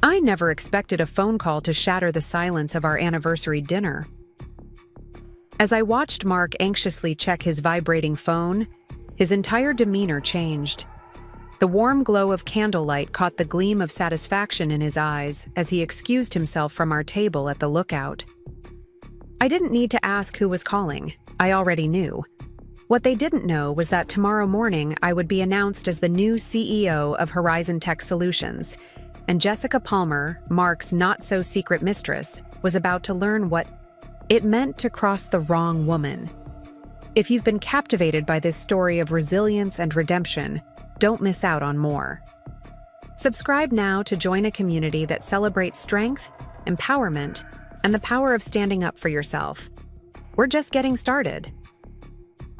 I never expected a phone call to shatter the silence of our anniversary dinner. As I watched Mark anxiously check his vibrating phone, his entire demeanor changed. The warm glow of candlelight caught the gleam of satisfaction in his eyes as he excused himself from our table at the lookout. I didn't need to ask who was calling. I already knew. What they didn't know was that tomorrow morning I would be announced as the new CEO of Horizon Tech Solutions, and Jessica Palmer, Mark's not-so-secret mistress, was about to learn what it meant to cross the wrong woman. If you've been captivated by this story of resilience and redemption, don't miss out on more. Subscribe now to join a community that celebrates strength, empowerment, and the power of standing up for yourself. We're just getting started.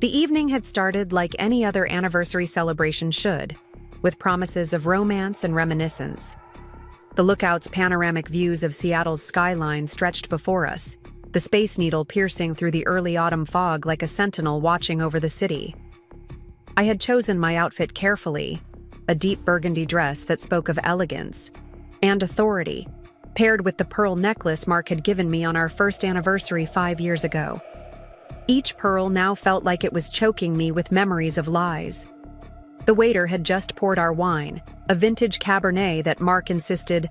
The evening had started like any other anniversary celebration should, with promises of romance and reminiscence. The lookout's panoramic views of Seattle's skyline stretched before us, the Space Needle piercing through the early autumn fog like a sentinel watching over the city. I had chosen my outfit carefully, a deep burgundy dress that spoke of elegance and authority, paired with the pearl necklace Mark had given me on our first anniversary 5 years ago. Each pearl now felt like it was choking me with memories of lies. The waiter had just poured our wine, a vintage Cabernet that Mark insisted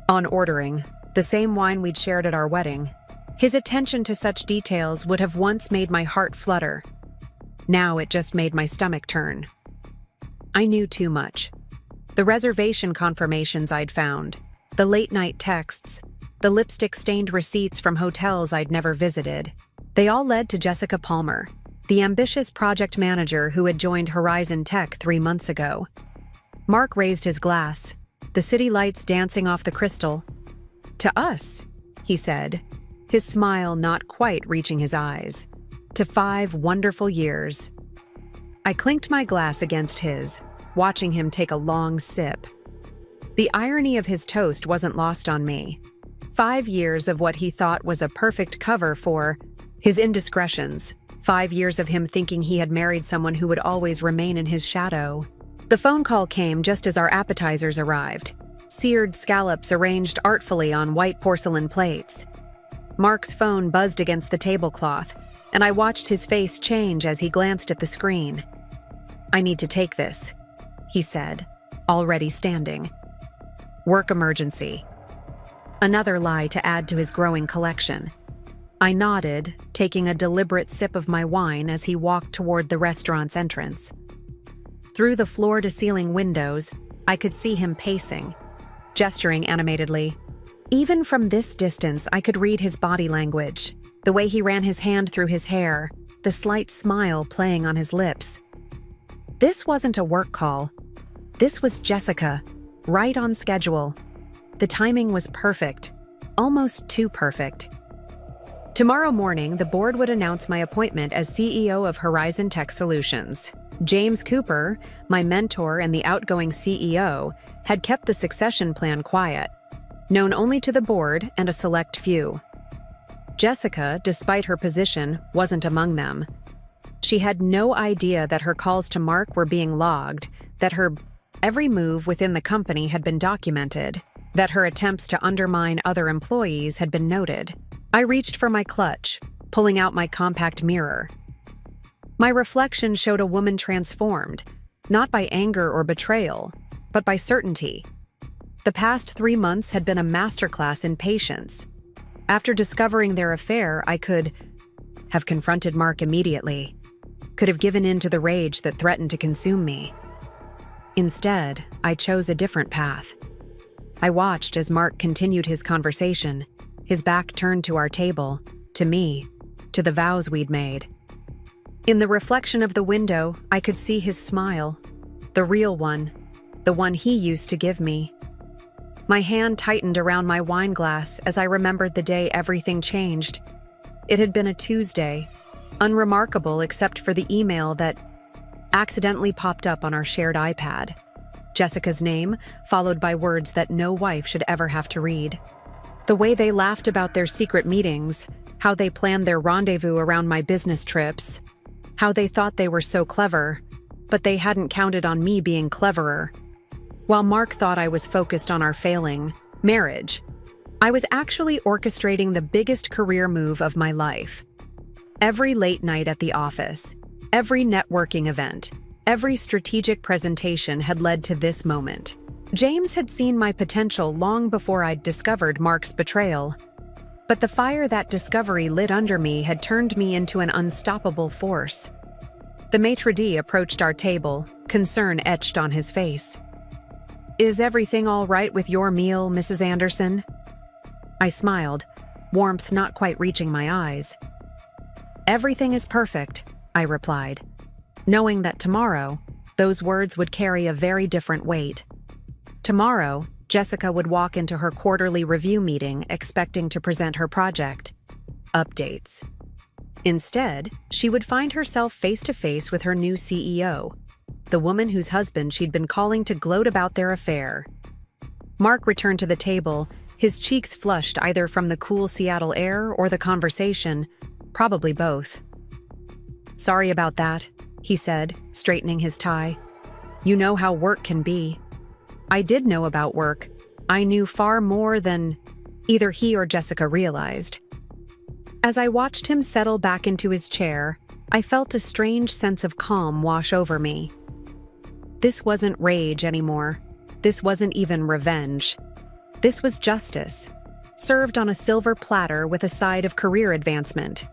on ordering, the same wine we'd shared at our wedding. His attention to such details would have once made my heart flutter. Now it just made my stomach turn. I knew too much. The reservation confirmations I'd found, the late-night texts, the lipstick-stained receipts from hotels I'd never visited, they all led to Jessica Palmer, the ambitious project manager who had joined Horizon Tech 3 months ago. Mark raised his glass, the city lights dancing off the crystal. "To us," he said, his smile not quite reaching his eyes. "To 5 wonderful years." I clinked my glass against his, watching him take a long sip. The irony of his toast wasn't lost on me. 5 years of what he thought was a perfect cover for his indiscretions. 5 years of him thinking he had married someone who would always remain in his shadow. The phone call came just as our appetizers arrived, seared scallops arranged artfully on white porcelain plates. Mark's phone buzzed against the tablecloth, and I watched his face change as he glanced at the screen. "I need to take this," he said, already standing. "Work emergency." Another lie to add to his growing collection. I nodded, taking a deliberate sip of my wine as he walked toward the restaurant's entrance. Through the floor-to-ceiling windows, I could see him pacing, gesturing animatedly. Even from this distance, I could read his body language, the way he ran his hand through his hair, the slight smile playing on his lips. This wasn't a work call. This was Jessica, right on schedule. The timing was perfect, almost too perfect. Tomorrow morning, the board would announce my appointment as CEO of Horizon Tech Solutions. James Cooper, my mentor and the outgoing CEO, had kept the succession plan quiet, known only to the board and a select few. Jessica, despite her position, wasn't among them. She had no idea that her calls to Mark were being logged, that her every move within the company had been documented, that her attempts to undermine other employees had been noted. I reached for my clutch, pulling out my compact mirror. My reflection showed a woman transformed, not by anger or betrayal, but by certainty. The past 3 months had been a masterclass in patience. After discovering their affair, I could have confronted Mark immediately, could have given in to the rage that threatened to consume me. Instead, I chose a different path. I watched as Mark continued his conversation, his back turned to our table, to me, to the vows we'd made. In the reflection of the window, I could see his smile, the real one, the one he used to give me. My hand tightened around my wine glass as I remembered the day everything changed. It had been a Tuesday, unremarkable except for the email that accidentally popped up on our shared iPad. Jessica's name, followed by words that no wife should ever have to read. The way they laughed about their secret meetings, how they planned their rendezvous around my business trips, how they thought they were so clever, but they hadn't counted on me being cleverer. While Mark thought I was focused on our failing, Marriage. I was actually orchestrating the biggest career move of my life. Every late night at the office, every networking event, every strategic presentation had led to this moment. James had seen my potential long before I'd discovered Mark's betrayal. But the fire that discovery lit under me had turned me into an unstoppable force. The maitre d' approached our table, concern etched on his face. "Is everything all right with your meal, Mrs. Anderson?" I smiled, warmth not quite reaching my eyes. "Everything is perfect," I replied, knowing that tomorrow, those words would carry a very different weight. Tomorrow, Jessica would walk into her quarterly review meeting expecting to present her project updates. Instead, she would find herself face to face with her new CEO, the woman whose husband she'd been calling to gloat about their affair. Mark returned to the table, his cheeks flushed either from the cool Seattle air or the conversation, probably both. "Sorry about that," he said, straightening his tie. "You know how work can be." I did know about work. I knew far more than either he or Jessica realized. As I watched him settle back into his chair, I felt a strange sense of calm wash over me. This wasn't rage anymore. This wasn't even revenge. This was justice, served on a silver platter with a side of career advancement.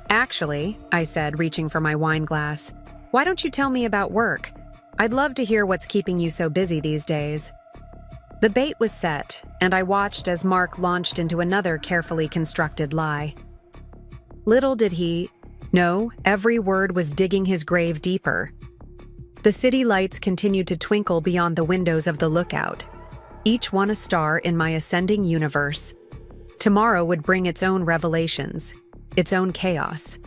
"Actually," I said, reaching for my wine glass, "why don't you tell me about work? I'd love to hear what's keeping you so busy these days." The bait was set, and I watched as Mark launched into another carefully constructed lie. Little did he know, every word was digging his grave deeper. The city lights continued to twinkle beyond the windows of the lookout, each one a star in my ascending universe. Tomorrow would bring its own revelations, its own chaos.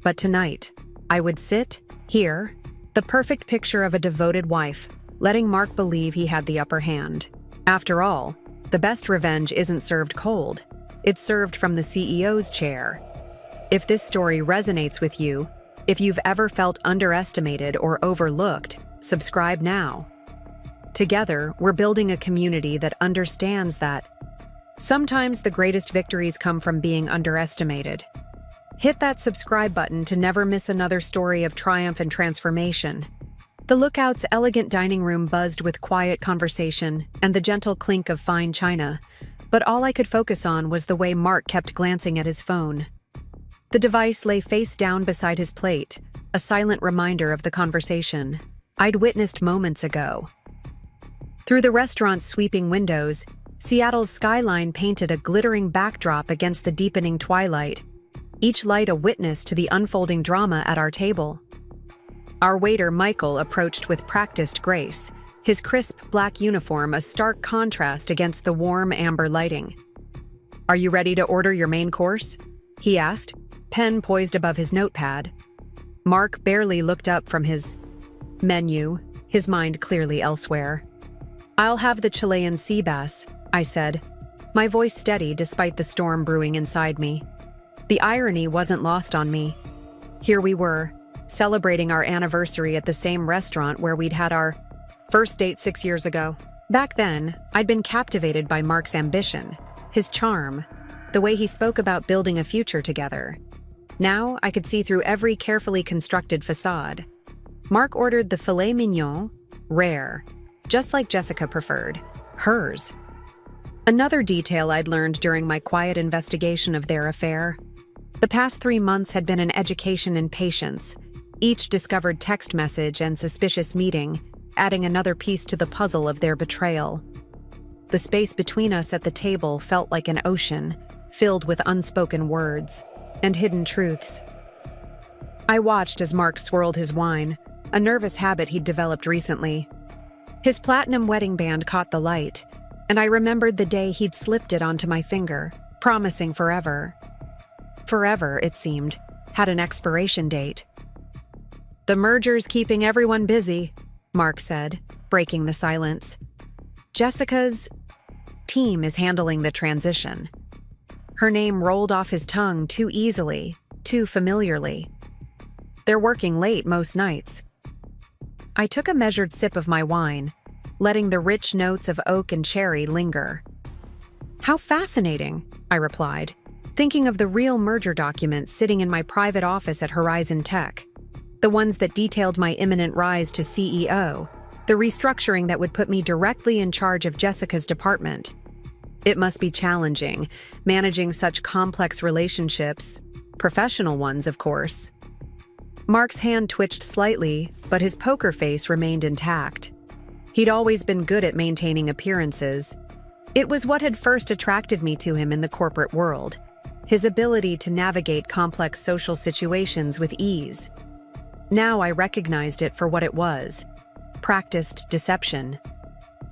But tonight, I would sit here, the perfect picture of a devoted wife, letting Mark believe he had the upper hand. After all, the best revenge isn't served cold. It's served from the CEO's chair. If this story resonates with you, if you've ever felt underestimated or overlooked, subscribe now. Together, we're building a community that understands that sometimes the greatest victories come from being underestimated. Hit that subscribe button to never miss another story of triumph and transformation. The Lookout's elegant dining room buzzed with quiet conversation and the gentle clink of fine china, but all I could focus on was the way Mark kept glancing at his phone. The device lay face down beside his plate, a silent reminder of the conversation I'd witnessed moments ago. Through the restaurant's sweeping windows, Seattle's skyline painted a glittering backdrop against the deepening twilight, each light a witness to the unfolding drama at our table. Our waiter, Michael, approached with practiced grace, his crisp black uniform a stark contrast against the warm amber lighting. "Are you ready to order your main course?" he asked, pen poised above his notepad. Mark barely looked up from his menu, his mind clearly elsewhere. "I'll have the Chilean sea bass," I said, my voice steady despite the storm brewing inside me. The irony wasn't lost on me. Here we were, celebrating our anniversary at the same restaurant where we'd had our first date 6 years ago. Back then, I'd been captivated by Mark's ambition, his charm, the way he spoke about building a future together. Now I could see through every carefully constructed facade. Mark ordered the filet mignon, rare, just like Jessica preferred, hers. Another detail I'd learned during my quiet investigation of their affair. The past 3 months had been an education in patience, each discovered text message and suspicious meeting, adding another piece to the puzzle of their betrayal. The space between us at the table felt like an ocean, filled with unspoken words and hidden truths. I watched as Mark swirled his wine, a nervous habit he'd developed recently. His platinum wedding band caught the light, and I remembered the day he'd slipped it onto my finger, promising forever. Forever, it seemed, had an expiration date. "The merger's keeping everyone busy," Mark said, breaking the silence. "Jessica's team is handling the transition." Her name rolled off his tongue too easily, too familiarly. "They're working late most nights." I took a measured sip of my wine, letting the rich notes of oak and cherry linger. "How fascinating," I replied, thinking of the real merger documents sitting in my private office at Horizon Tech. The ones that detailed my imminent rise to CEO, the restructuring that would put me directly in charge of Jessica's department. It must be challenging, managing such complex relationships, professional ones, of course. Mark's hand twitched slightly, but his poker face remained intact. He'd always been good at maintaining appearances. It was what had first attracted me to him in the corporate world, his ability to navigate complex social situations with ease. Now I recognized it for what it was: practiced deception.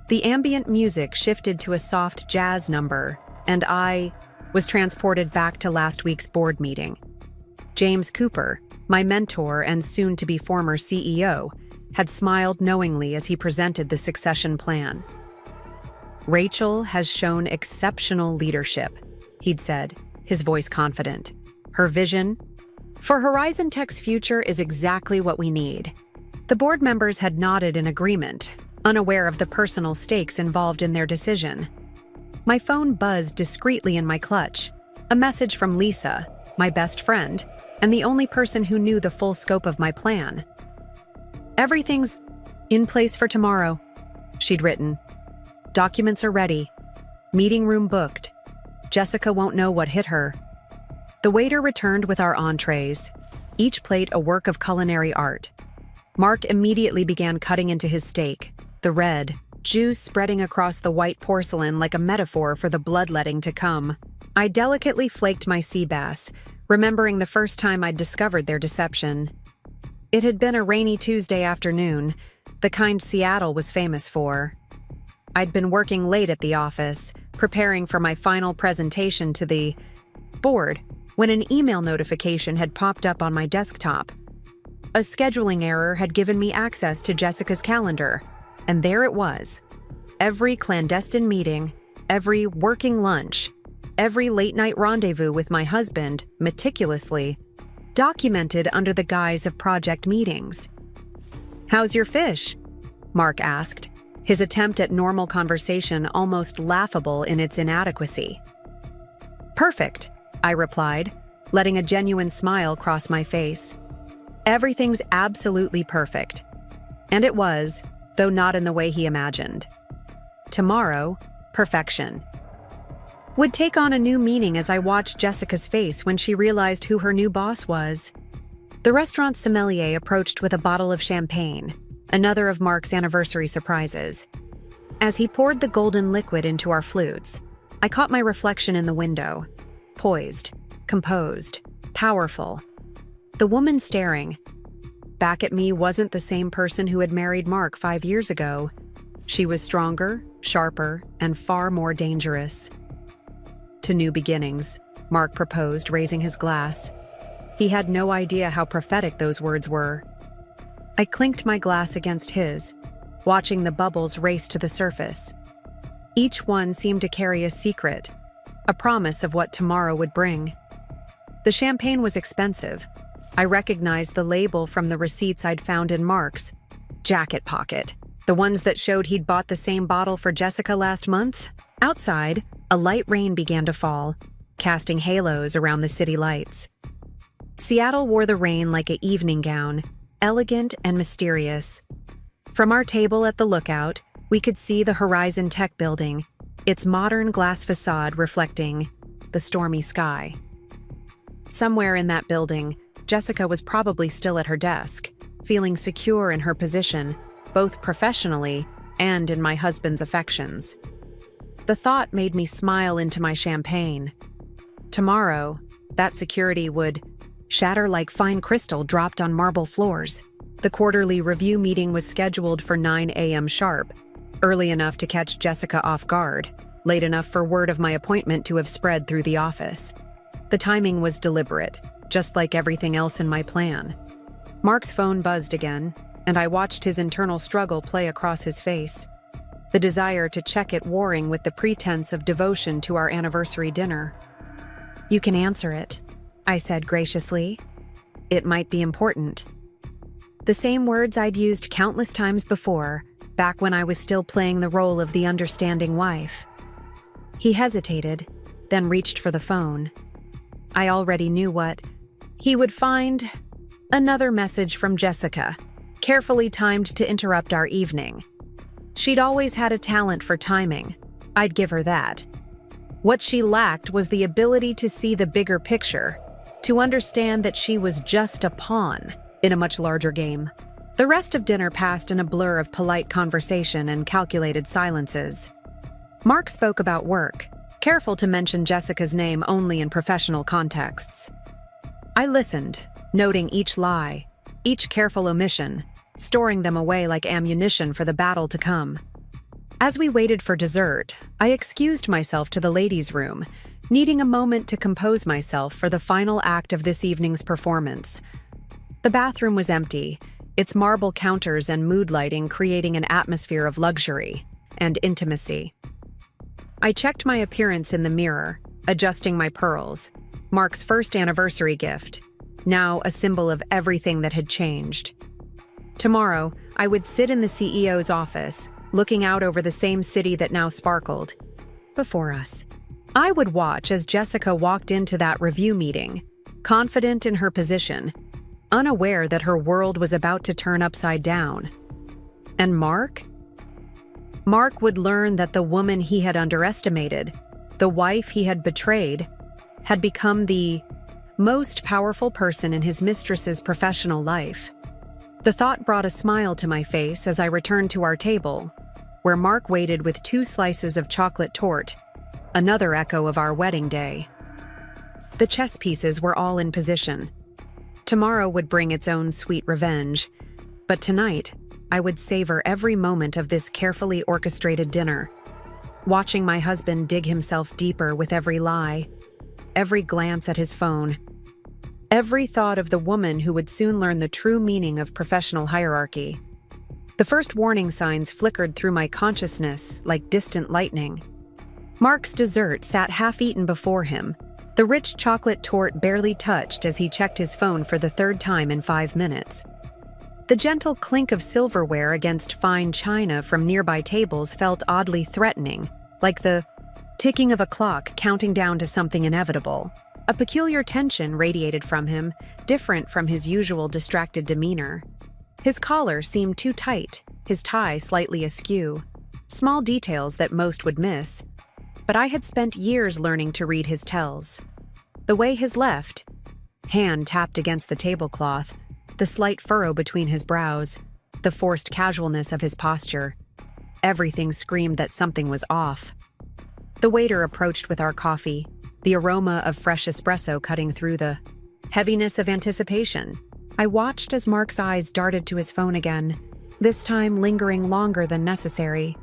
The ambient music shifted to a soft jazz number, and I was transported back to last week's board meeting. James Cooper, my mentor and soon-to-be former CEO, had smiled knowingly as he presented the succession plan. "Rachel has shown exceptional leadership," he'd said, his voice confident. "Her vision for Horizon Tech's future is exactly what we need." The board members had nodded in agreement, unaware of the personal stakes involved in their decision. My phone buzzed discreetly in my clutch, a message from Lisa, my best friend, and the only person who knew the full scope of my plan. "Everything's in place for tomorrow," she'd written. "Documents are ready. Meeting room booked. Jessica won't know what hit her." The waiter returned with our entrees, each plate a work of culinary art. Mark immediately began cutting into his steak, the red, juice spreading across the white porcelain like a metaphor for the bloodletting to come. I delicately flaked my sea bass, remembering the first time I'd discovered their deception. It had been a rainy Tuesday afternoon, the kind Seattle was famous for. I'd been working late at the office, preparing for my final presentation to the board, when an email notification had popped up on my desktop. A scheduling error had given me access to Jessica's calendar, and there it was. Every clandestine meeting, every working lunch, every late-night rendezvous with my husband, meticulously documented under the guise of project meetings. "How's your fish?" Mark asked, his attempt at normal conversation almost laughable in its inadequacy. "Perfect," I replied, letting a genuine smile cross my face. "Everything's absolutely perfect." And it was, though not in the way he imagined. Tomorrow, perfection would take on a new meaning as I watched Jessica's face when she realized who her new boss was. The restaurant sommelier approached with a bottle of champagne, another of Mark's anniversary surprises. As he poured the golden liquid into our flutes, I caught my reflection in the window, poised, composed, powerful. The woman staring back at me wasn't the same person who had married Mark 5 years ago. She was stronger, sharper, and far more dangerous. "To new beginnings," Mark proposed, raising his glass. He had no idea how prophetic those words were. I clinked my glass against his, watching the bubbles race to the surface. Each one seemed to carry a secret, a promise of what tomorrow would bring. The champagne was expensive. I recognized the label from the receipts I'd found in Mark's jacket pocket, the ones that showed he'd bought the same bottle for Jessica last month. Outside, a light rain began to fall, casting halos around the city lights. Seattle wore the rain like an evening gown, elegant and mysterious. From our table at the lookout, we could see the Horizon Tech building, its modern glass facade reflecting the stormy sky. Somewhere in that building, Jessica was probably still at her desk, feeling secure in her position, both professionally and in my husband's affections. The thought made me smile into my champagne. Tomorrow, that security would shatter like fine crystal dropped on marble floors. The quarterly review meeting was scheduled for 9 a.m. sharp, early enough to catch Jessica off guard, late enough for word of my appointment to have spread through the office. The timing was deliberate, just like everything else in my plan. Mark's phone buzzed again, and I watched his internal struggle play across his face, the desire to check it warring with the pretense of devotion to our anniversary dinner. "You can answer it," I said graciously. "It might be important." The same words I'd used countless times before, back when I was still playing the role of the understanding wife. He hesitated, then reached for the phone. I already knew what he would find. Another message from Jessica, carefully timed to interrupt our evening. She'd always had a talent for timing. I'd give her that. What she lacked was the ability to see the bigger picture, to understand that she was just a pawn in a much larger game. The rest of dinner passed in a blur of polite conversation and calculated silences. Mark spoke about work, careful to mention Jessica's name only in professional contexts. I listened, noting each lie, each careful omission, storing them away like ammunition for the battle to come. As we waited for dessert, I excused myself to the ladies' room, needing a moment to compose myself for the final act of this evening's performance. The bathroom was empty, its marble counters and mood lighting creating an atmosphere of luxury and intimacy. I checked my appearance in the mirror, adjusting my pearls, Mark's first anniversary gift, now a symbol of everything that had changed. Tomorrow, I would sit in the CEO's office, looking out over the same city that now sparkled before us. I would watch as Jessica walked into that review meeting, confident in her position, unaware that her world was about to turn upside down. And Mark? Mark would learn that the woman he had underestimated, the wife he had betrayed, had become the most powerful person in his mistress's professional life. The thought brought a smile to my face as I returned to our table, where Mark waited with 2 slices of chocolate torte, another echo of our wedding day. The chess pieces were all in position. Tomorrow would bring its own sweet revenge, but tonight, I would savor every moment of this carefully orchestrated dinner, watching my husband dig himself deeper with every lie, every glance at his phone, every thought of the woman who would soon learn the true meaning of professional hierarchy. The first warning signs flickered through my consciousness like distant lightning. Mark's dessert sat half-eaten before him, the rich chocolate torte barely touched as he checked his phone for the 3rd time in 5 minutes. The gentle clink of silverware against fine china from nearby tables felt oddly threatening, like the ticking of a clock counting down to something inevitable. A peculiar tension radiated from him, different from his usual distracted demeanor. His collar seemed too tight, his tie slightly askew. Small details that most would miss, but I had spent years learning to read his tells. The way his left hand tapped against the tablecloth, the slight furrow between his brows, the forced casualness of his posture. Everything screamed that something was off. The waiter approached with our coffee, the aroma of fresh espresso cutting through the heaviness of anticipation. I watched as Mark's eyes darted to his phone again, this time lingering longer than necessary.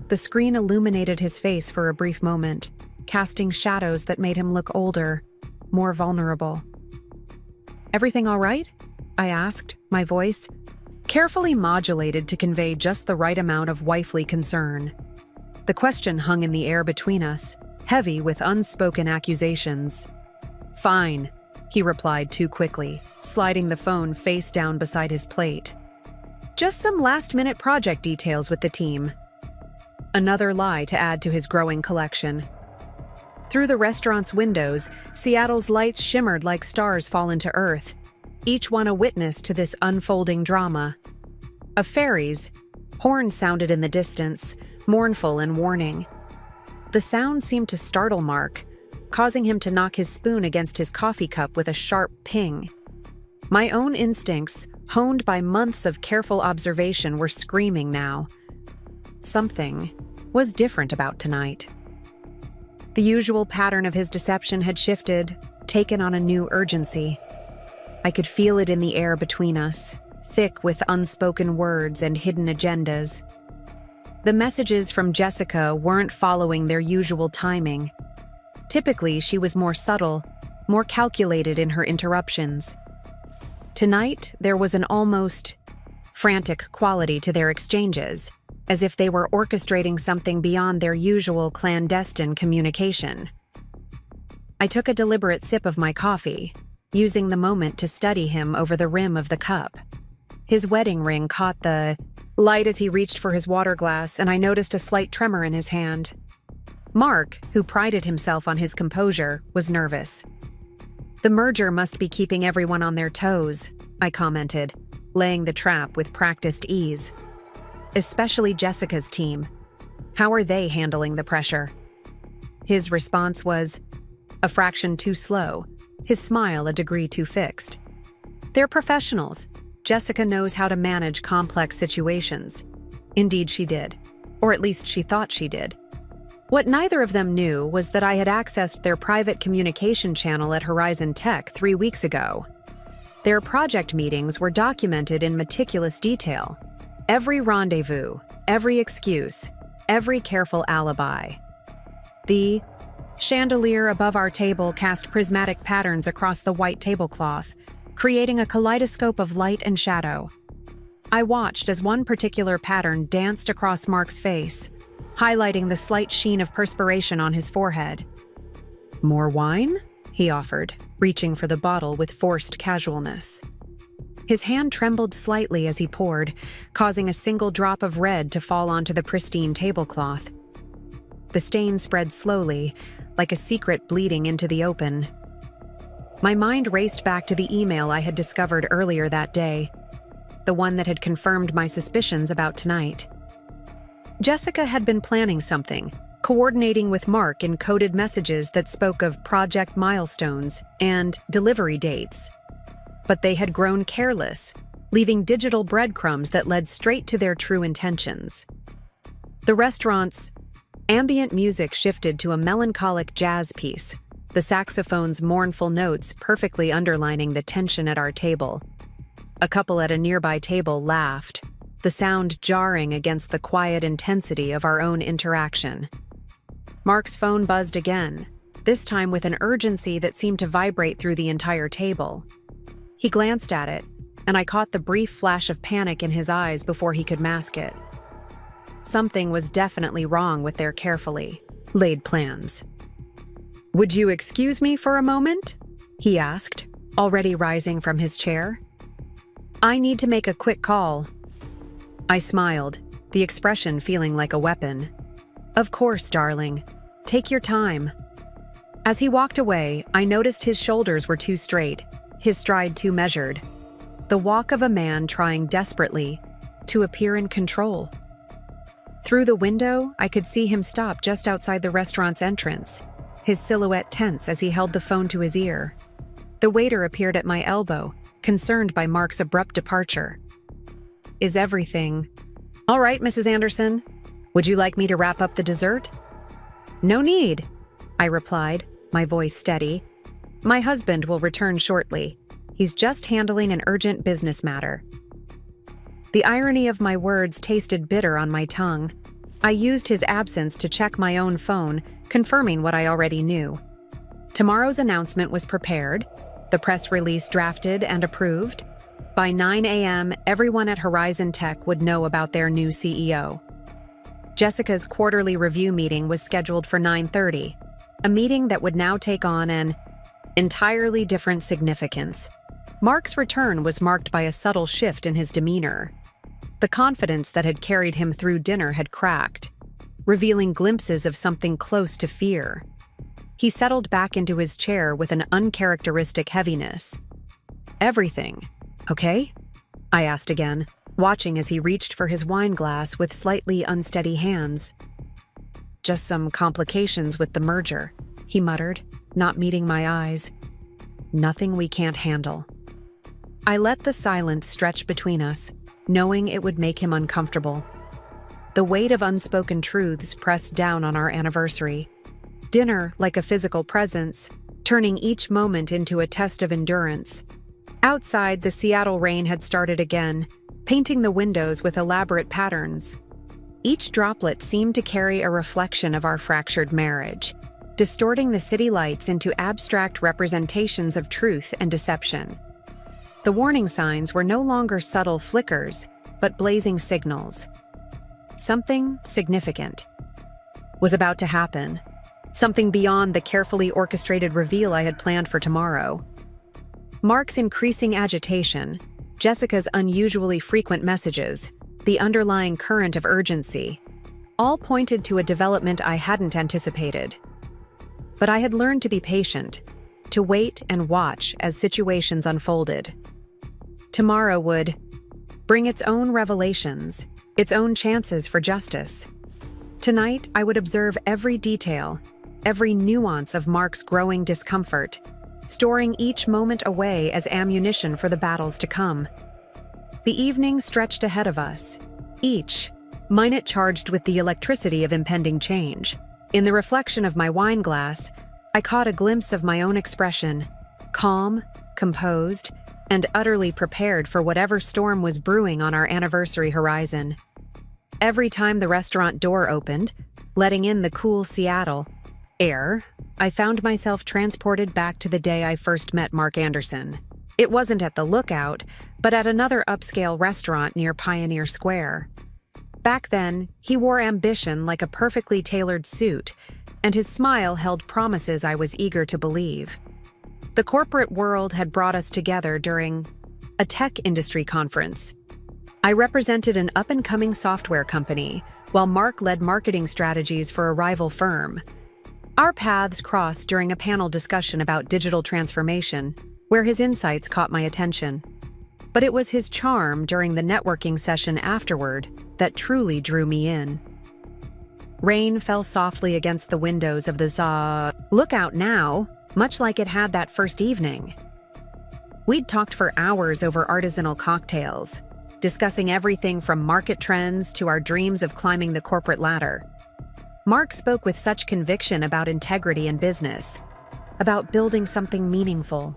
The screen illuminated his face for a brief moment, casting shadows that made him look older, more vulnerable. "Everything all right?" I asked, my voice carefully modulated to convey just the right amount of wifely concern. The question hung in the air between us, heavy with unspoken accusations. "Fine," he replied too quickly, sliding the phone face down beside his plate. "Just some last-minute project details with the team." Another lie to add to his growing collection. Through the restaurant's windows, Seattle's lights shimmered like stars fallen to earth, each one a witness to this unfolding drama. A ferry's horn sounded in the distance, mournful and warning. The sound seemed to startle Mark, causing him to knock his spoon against his coffee cup with a sharp ping. My own instincts, honed by months of careful observation, were screaming now. Something was different about tonight. The usual pattern of his deception had shifted, taken on a new urgency. I could feel it in the air between us, thick with unspoken words and hidden agendas. The messages from Jessica weren't following their usual timing. Typically, she was more subtle, more calculated in her interruptions. Tonight, there was an almost frantic quality to their exchanges, as if they were orchestrating something beyond their usual clandestine communication. I took a deliberate sip of my coffee, using the moment to study him over the rim of the cup. His wedding ring caught the light as he reached for his water glass, and I noticed a slight tremor in his hand. Mark, who prided himself on his composure, was nervous. "The merger must be keeping everyone on their toes," I commented, laying the trap with practiced ease. "Especially Jessica's team. How are they handling the pressure?" His response was a fraction too slow, his smile a degree too fixed. "They're professionals. Jessica knows how to manage complex situations." Indeed, she did. Or at least she thought she did. What neither of them knew was that I had accessed their private communication channel at Horizon Tech 3 weeks ago. Their project meetings were documented in meticulous detail. Every rendezvous, every excuse, every careful alibi. The chandelier above our table cast prismatic patterns across the white tablecloth, creating a kaleidoscope of light and shadow. I watched as one particular pattern danced across Mark's face, highlighting the slight sheen of perspiration on his forehead. "More wine?" he offered, reaching for the bottle with forced casualness. His hand trembled slightly as he poured, causing a single drop of red to fall onto the pristine tablecloth. The stain spread slowly, like a secret bleeding into the open. My mind raced back to the email I had discovered earlier that day, the one that had confirmed my suspicions about tonight. Jessica had been planning something, coordinating with Mark in coded messages that spoke of project milestones and delivery dates. But they had grown careless, leaving digital breadcrumbs that led straight to their true intentions. The restaurant's ambient music shifted to a melancholic jazz piece, the saxophone's mournful notes perfectly underlining the tension at our table. A couple at a nearby table laughed, the sound jarring against the quiet intensity of our own interaction. Mark's phone buzzed again, this time with an urgency that seemed to vibrate through the entire table. He glanced at it, and I caught the brief flash of panic in his eyes before he could mask it. Something was definitely wrong with their carefully laid plans. "Would you excuse me for a moment?" he asked, already rising from his chair. "I need to make a quick call." I smiled, the expression feeling like a weapon. "Of course, darling. Take your time." As he walked away, I noticed his shoulders were too straight, his stride too measured. The walk of a man trying desperately to appear in control. Through the window, I could see him stop just outside the restaurant's entrance, his silhouette tense as he held the phone to his ear. The waiter appeared at my elbow, concerned by Mark's abrupt departure. "Is everything all right, Mrs. Anderson? Would you like me to wrap up the dessert?" "No need," I replied, my voice steady. "My husband will return shortly. He's just handling an urgent business matter." The irony of my words tasted bitter on my tongue. I used his absence to check my own phone, confirming what I already knew. Tomorrow's announcement was prepared, the press release drafted and approved. By 9 a.m., everyone at Horizon Tech would know about their new CEO. Jessica's quarterly review meeting was scheduled for 9:30, a meeting that would now take on an entirely different significance. Mark's return was marked by a subtle shift in his demeanor. The confidence that had carried him through dinner had cracked, revealing glimpses of something close to fear. He settled back into his chair with an uncharacteristic heaviness. "Everything, okay?" I asked again, watching as he reached for his wine glass with slightly unsteady hands. "Just some complications with the merger," he muttered, not meeting my eyes. "Nothing we can't handle." I let the silence stretch between us, knowing it would make him uncomfortable. The weight of unspoken truths pressed down on our anniversary. Dinner like a physical presence, turning each moment into a test of endurance. Outside, the Seattle rain had started again, painting the windows with elaborate patterns. Each droplet seemed to carry a reflection of our fractured marriage, distorting the city lights into abstract representations of truth and deception. The warning signs were no longer subtle flickers, but blazing signals. Something significant was about to happen, something beyond the carefully orchestrated reveal I had planned for tomorrow. Mark's increasing agitation, Jessica's unusually frequent messages, the underlying current of urgency, all pointed to a development I hadn't anticipated. But I had learned to be patient, to wait and watch as situations unfolded. Tomorrow would bring its own revelations, its own chances for justice. Tonight, I would observe every detail, every nuance of Mark's growing discomfort, storing each moment away as ammunition for the battles to come. The evening stretched ahead of us, each minute charged with the electricity of impending change. In the reflection of my wine glass, I caught a glimpse of my own expression, calm, composed, and utterly prepared for whatever storm was brewing on our anniversary horizon. Every time the restaurant door opened, letting in the cool Seattle air, I found myself transported back to the day I first met Mark Anderson. It wasn't at the Lookout, but at another upscale restaurant near Pioneer Square. Back then, he wore ambition like a perfectly tailored suit, and his smile held promises I was eager to believe. The corporate world had brought us together during a tech industry conference. I represented an up-and-coming software company, while Mark led marketing strategies for a rival firm. Our paths crossed during a panel discussion about digital transformation, where his insights caught my attention. But it was his charm during the networking session afterward that truly drew me in. Rain fell softly against the windows of the Lookout now, much like it had that first evening. We'd talked for hours over artisanal cocktails, discussing everything from market trends to our dreams of climbing the corporate ladder. Mark spoke with such conviction about integrity in business, about building something meaningful.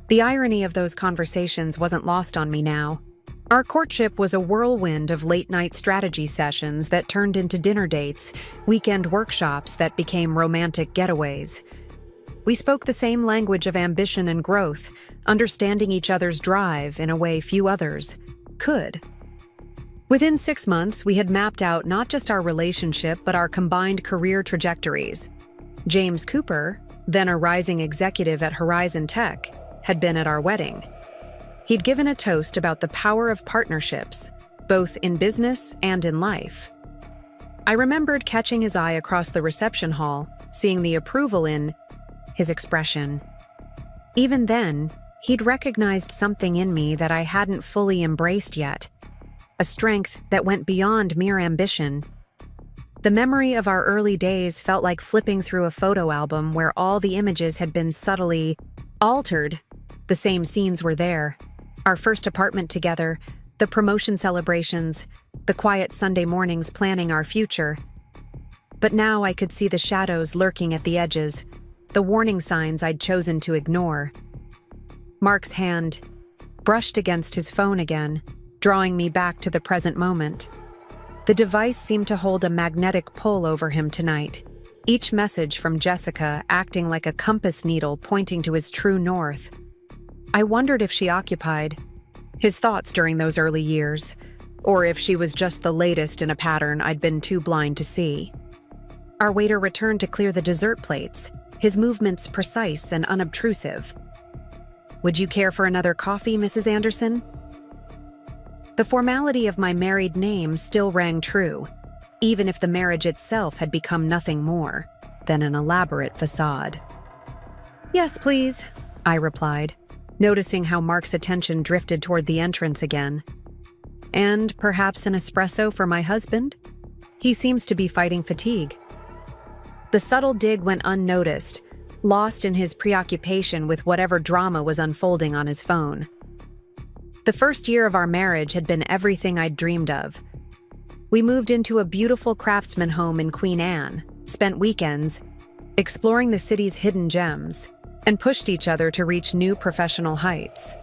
The irony of those conversations wasn't lost on me now. Our courtship was a whirlwind of late-night strategy sessions that turned into dinner dates, weekend workshops that became romantic getaways. We spoke the same language of ambition and growth, understanding each other's drive in a way few others could. Within 6 months, we had mapped out not just our relationship but our combined career trajectories. James Cooper, then a rising executive at Horizon Tech, had been at our wedding. He'd given a toast about the power of partnerships, both in business and in life. I remembered catching his eye across the reception hall, seeing the approval in his expression. Even then, he'd recognized something in me that I hadn't fully embraced yet, a strength that went beyond mere ambition. The memory of our early days felt like flipping through a photo album where all the images had been subtly altered. The same scenes were there. Our first apartment together, the promotion celebrations, the quiet Sunday mornings planning our future. But now I could see the shadows lurking at the edges, the warning signs I'd chosen to ignore. Mark's hand brushed against his phone again, drawing me back to the present moment. The device seemed to hold a magnetic pull over him tonight, each message from Jessica acting like a compass needle pointing to his true north. I wondered if she occupied his thoughts during those early years, or if she was just the latest in a pattern I'd been too blind to see. Our waiter returned to clear the dessert plates, his movements precise and unobtrusive. "Would you care for another coffee, Mrs. Anderson?" The formality of my married name still rang true, even if the marriage itself had become nothing more than an elaborate facade. "Yes, please," I replied, noticing how Mark's attention drifted toward the entrance again. "And perhaps an espresso for my husband? He seems to be fighting fatigue." The subtle dig went unnoticed, lost in his preoccupation with whatever drama was unfolding on his phone. The first year of our marriage had been everything I'd dreamed of. We moved into a beautiful craftsman home in Queen Anne, spent weekends exploring the city's hidden gems, and pushed each other to reach new professional heights.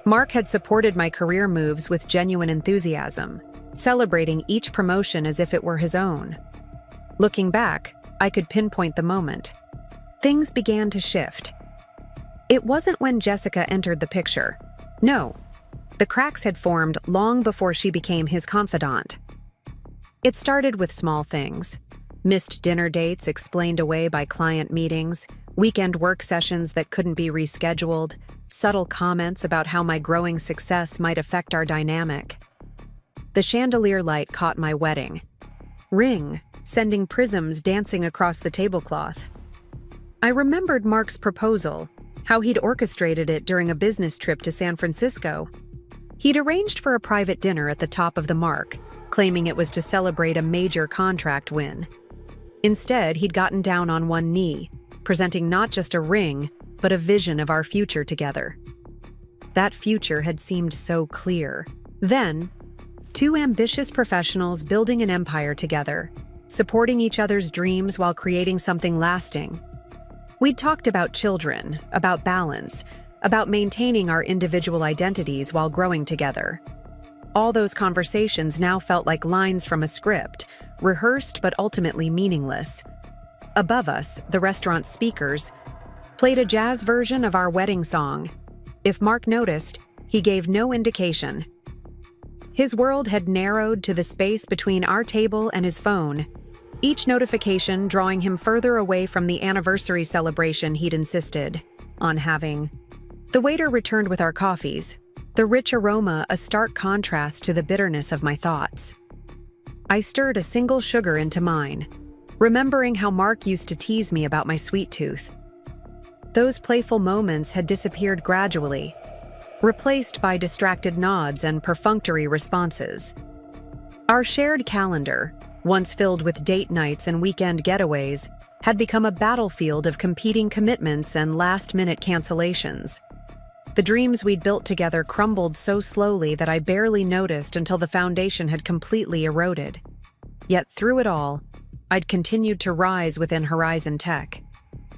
Mark had supported my career moves with genuine enthusiasm, celebrating each promotion as if it were his own. Looking back, I could pinpoint the moment. Things began to shift. It wasn't when Jessica entered the picture. No, the cracks had formed long before she became his confidant. It started with small things. Missed dinner dates explained away by client meetings, weekend work sessions that couldn't be rescheduled, subtle comments about how my growing success might affect our dynamic. The chandelier light caught my wedding ring, sending prisms dancing across the tablecloth. I remembered Mark's proposal, how he'd orchestrated it during a business trip to San Francisco. He'd arranged for a private dinner at the top of the Mark, claiming it was to celebrate a major contract win. Instead, he'd gotten down on one knee, presenting not just a ring, but a vision of our future together. That future had seemed so clear. Then, two ambitious professionals building an empire together, supporting each other's dreams while creating something lasting. We'd talked about children, about balance, about maintaining our individual identities while growing together. All those conversations now felt like lines from a script, rehearsed but ultimately meaningless. Above us, the restaurant's speakers played a jazz version of our wedding song. If Mark noticed, he gave no indication. His world had narrowed to the space between our table and his phone, each notification drawing him further away from the anniversary celebration he'd insisted on having. The waiter returned with our coffees, the rich aroma a stark contrast to the bitterness of my thoughts. I stirred a single sugar into mine, remembering how Mark used to tease me about my sweet tooth. Those playful moments had disappeared gradually, replaced by distracted nods and perfunctory responses. Our shared calendar, once filled with date nights and weekend getaways, had become a battlefield of competing commitments and last-minute cancellations. The dreams we'd built together crumbled so slowly that I barely noticed until the foundation had completely eroded. Yet through it all, I'd continued to rise within Horizon Tech.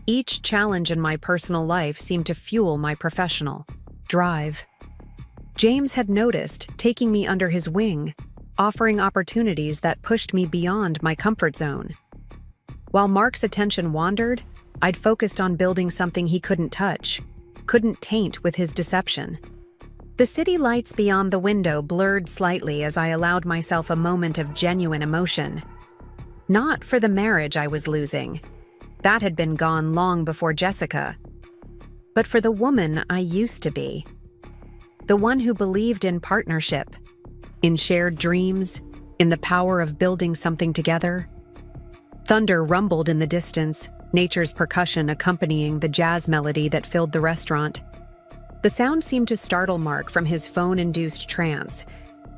Each challenge in my personal life seemed to fuel my professional drive. James had noticed, taking me under his wing, offering opportunities that pushed me beyond my comfort zone. While Mark's attention wandered, I'd focused on building something he couldn't touch, couldn't taint with his deception. The city lights beyond the window blurred slightly as I allowed myself a moment of genuine emotion. Not for the marriage I was losing. That had been gone long before Jessica. But for the woman I used to be. The one who believed in partnership, in shared dreams, in the power of building something together. Thunder rumbled in the distance, nature's percussion accompanying the jazz melody that filled the restaurant. The sound seemed to startle Mark from his phone-induced trance.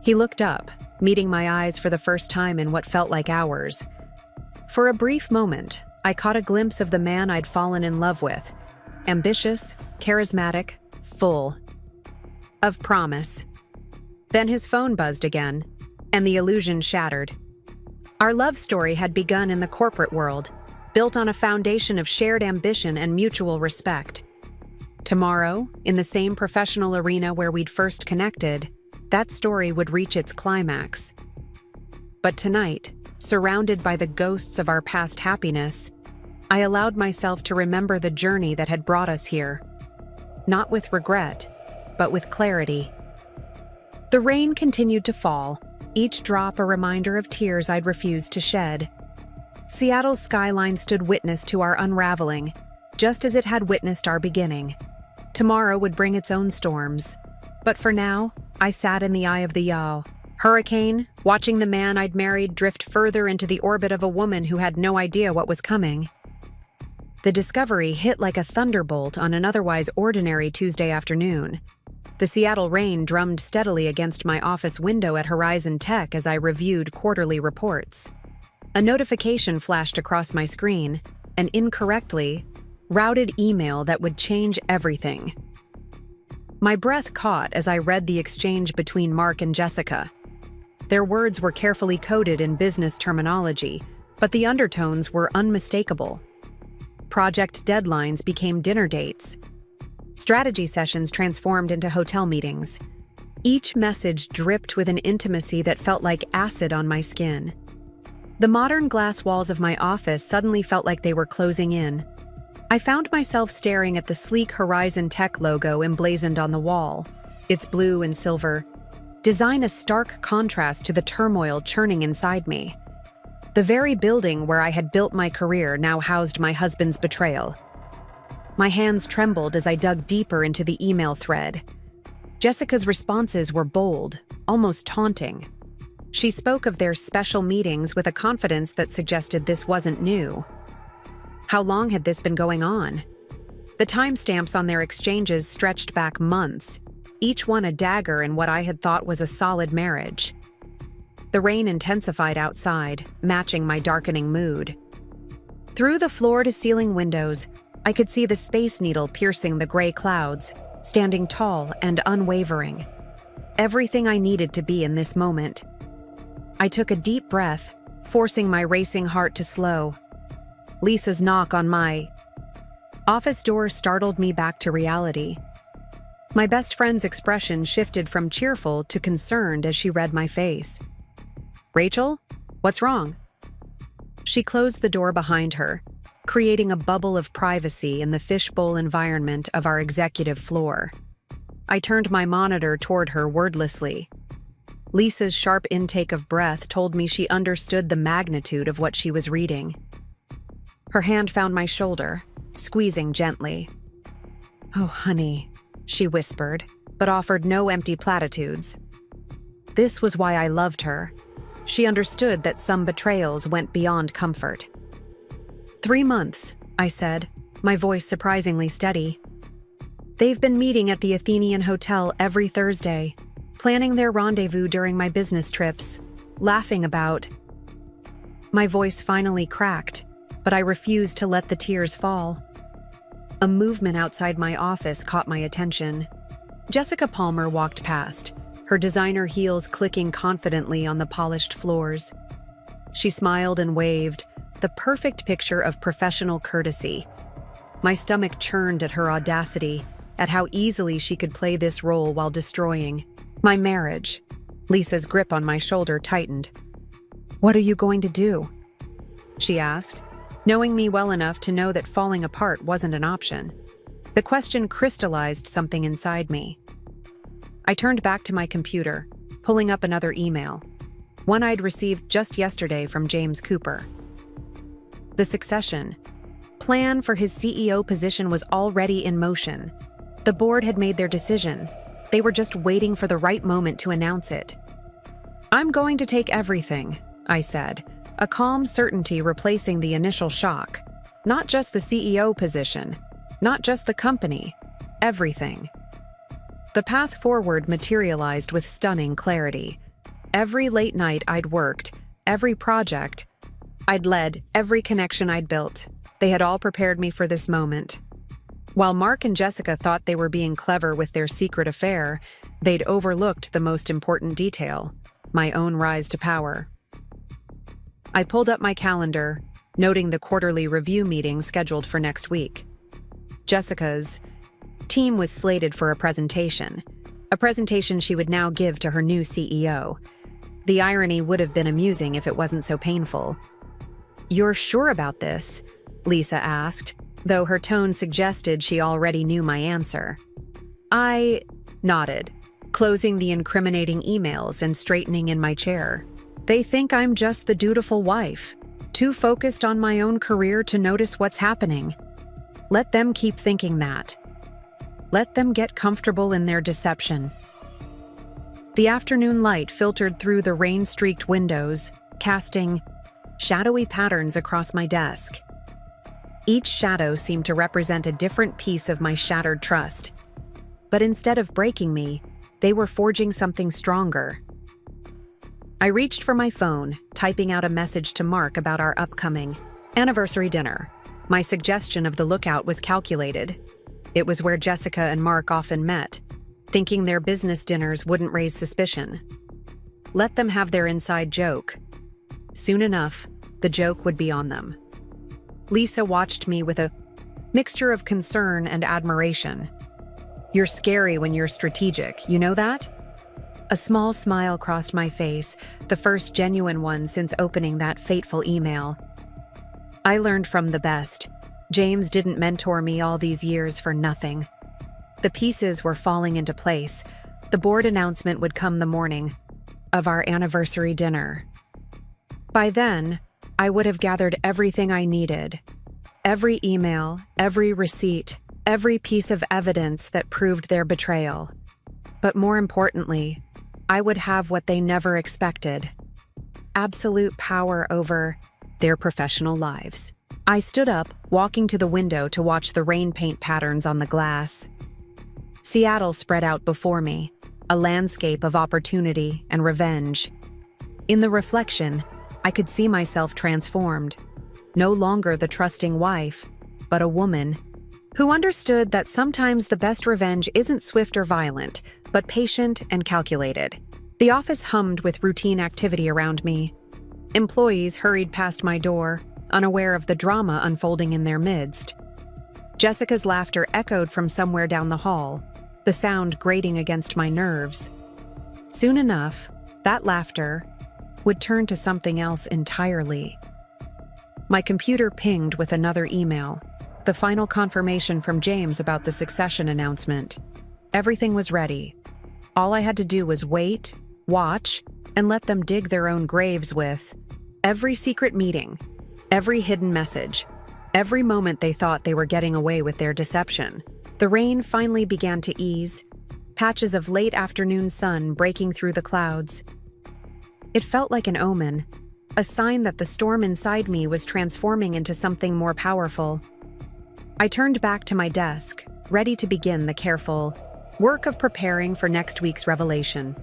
He looked up, meeting my eyes for the first time in what felt like hours. For a brief moment, I caught a glimpse of the man I'd fallen in love with. Ambitious, charismatic, full of promise. Then his phone buzzed again, and the illusion shattered. Our love story had begun in the corporate world, built on a foundation of shared ambition and mutual respect. Tomorrow, in the same professional arena where we'd first connected, that story would reach its climax. But tonight, surrounded by the ghosts of our past happiness, I allowed myself to remember the journey that had brought us here. Not with regret, but with clarity. The rain continued to fall, each drop a reminder of tears I'd refused to shed. Seattle's skyline stood witness to our unraveling, just as it had witnessed our beginning. Tomorrow would bring its own storms. But for now, I sat in the eye of the yaw, hurricane, watching the man I'd married drift further into the orbit of a woman who had no idea what was coming. The discovery hit like a thunderbolt on an otherwise ordinary Tuesday afternoon. The Seattle rain drummed steadily against my office window at Horizon Tech as I reviewed quarterly reports. A notification flashed across my screen, an incorrectly routed email that would change everything. My breath caught as I read the exchange between Mark and Jessica. Their words were carefully coded in business terminology, but the undertones were unmistakable. Project deadlines became dinner dates. Strategy sessions transformed into hotel meetings. Each message dripped with an intimacy that felt like acid on my skin. The modern glass walls of my office suddenly felt like they were closing in. I found myself staring at the sleek Horizon Tech logo emblazoned on the wall, its blue and silver, design a stark contrast to the turmoil churning inside me. The very building where I had built my career now housed my husband's betrayal. My hands trembled as I dug deeper into the email thread. Jessica's responses were bold, almost taunting. She spoke of their special meetings with a confidence that suggested this wasn't new. How long had this been going on? The timestamps on their exchanges stretched back months, each one a dagger in what I had thought was a solid marriage. The rain intensified outside, matching my darkening mood. Through the floor-to-ceiling windows, I could see the Space Needle piercing the gray clouds, standing tall and unwavering. Everything I needed to be in this moment. I took a deep breath, forcing my racing heart to slow. Lisa's knock on my office door startled me back to reality. My best friend's expression shifted from cheerful to concerned as she read my face. "Rachel, what's wrong?" She closed the door behind her, creating a bubble of privacy in the fishbowl environment of our executive floor. I turned my monitor toward her wordlessly. Lisa's sharp intake of breath told me she understood the magnitude of what she was reading. Her hand found my shoulder, squeezing gently. "Oh, honey," she whispered, but offered no empty platitudes. This was why I loved her. She understood that some betrayals went beyond comfort. 3 months, I said, my voice surprisingly steady. They've been meeting at the Athenian Hotel every Thursday, planning their rendezvous during my business trips, laughing about. My voice finally cracked, but I refused to let the tears fall. A movement outside my office caught my attention. Jessica Palmer walked past, her designer heels clicking confidently on the polished floors. She smiled and waved, the perfect picture of professional courtesy. My stomach churned at her audacity, at how easily she could play this role while destroying my marriage. Lisa's grip on my shoulder tightened. "What are you going to do?" she asked, knowing me well enough to know that falling apart wasn't an option. The question crystallized something inside me. I turned back to my computer, pulling up another email, one I'd received just yesterday from James Cooper. The succession plan for his CEO position was already in motion. The board had made their decision. They were just waiting for the right moment to announce it. "I'm going to take everything," I said, a calm certainty replacing the initial shock. Not just the CEO position, not just the company, everything. The path forward materialized with stunning clarity. Every late night I'd worked, every project I'd led, every connection I'd built, they had all prepared me for this moment. While Mark and Jessica thought they were being clever with their secret affair, they'd overlooked the most important detail, my own rise to power. I pulled up my calendar, noting the quarterly review meeting scheduled for next week. Jessica's team was slated for a presentation she would now give to her new CEO. The irony would have been amusing if it wasn't so painful. "You're sure about this?" Lisa asked, though her tone suggested she already knew my answer. I nodded, closing the incriminating emails and straightening in my chair. They think I'm just the dutiful wife, too focused on my own career to notice what's happening. Let them keep thinking that. Let them get comfortable in their deception. The afternoon light filtered through the rain-streaked windows, casting shadowy patterns across my desk. Each shadow seemed to represent a different piece of my shattered trust. But instead of breaking me, they were forging something stronger. I reached for my phone, typing out a message to Mark about our upcoming anniversary dinner. My suggestion of the lookout was calculated. It was where Jessica and Mark often met, thinking their business dinners wouldn't raise suspicion. Let them have their inside joke. Soon enough, the joke would be on them. Lisa watched me with a mixture of concern and admiration. "You're scary when you're strategic, you know that?" A small smile crossed my face, the first genuine one since opening that fateful email. I learned from the best. James didn't mentor me all these years for nothing. The pieces were falling into place. The board announcement would come the morning of our anniversary dinner. By then, I would have gathered everything I needed. Every email, every receipt, every piece of evidence that proved their betrayal. But more importantly, I would have what they never expected: absolute power over their professional lives. I stood up, walking to the window to watch the rain paint patterns on the glass. Seattle spread out before me, a landscape of opportunity and revenge. In the reflection, I could see myself transformed, no longer the trusting wife, but a woman who understood that sometimes the best revenge isn't swift or violent, but patient and calculated. The office hummed with routine activity around me. Employees hurried past my door, unaware of the drama unfolding in their midst. Jessica's laughter echoed from somewhere down the hall, the sound grating against my nerves. Soon enough, that laughter would turn to something else entirely. My computer pinged with another email, the final confirmation from James about the succession announcement. Everything was ready. All I had to do was wait, watch, and let them dig their own graves with every secret meeting, every hidden message, every moment they thought they were getting away with their deception. The rain finally began to ease, patches of late afternoon sun breaking through the clouds. It felt like an omen, a sign that the storm inside me was transforming into something more powerful. I turned back to my desk, ready to begin the careful work of preparing for next week's revelation.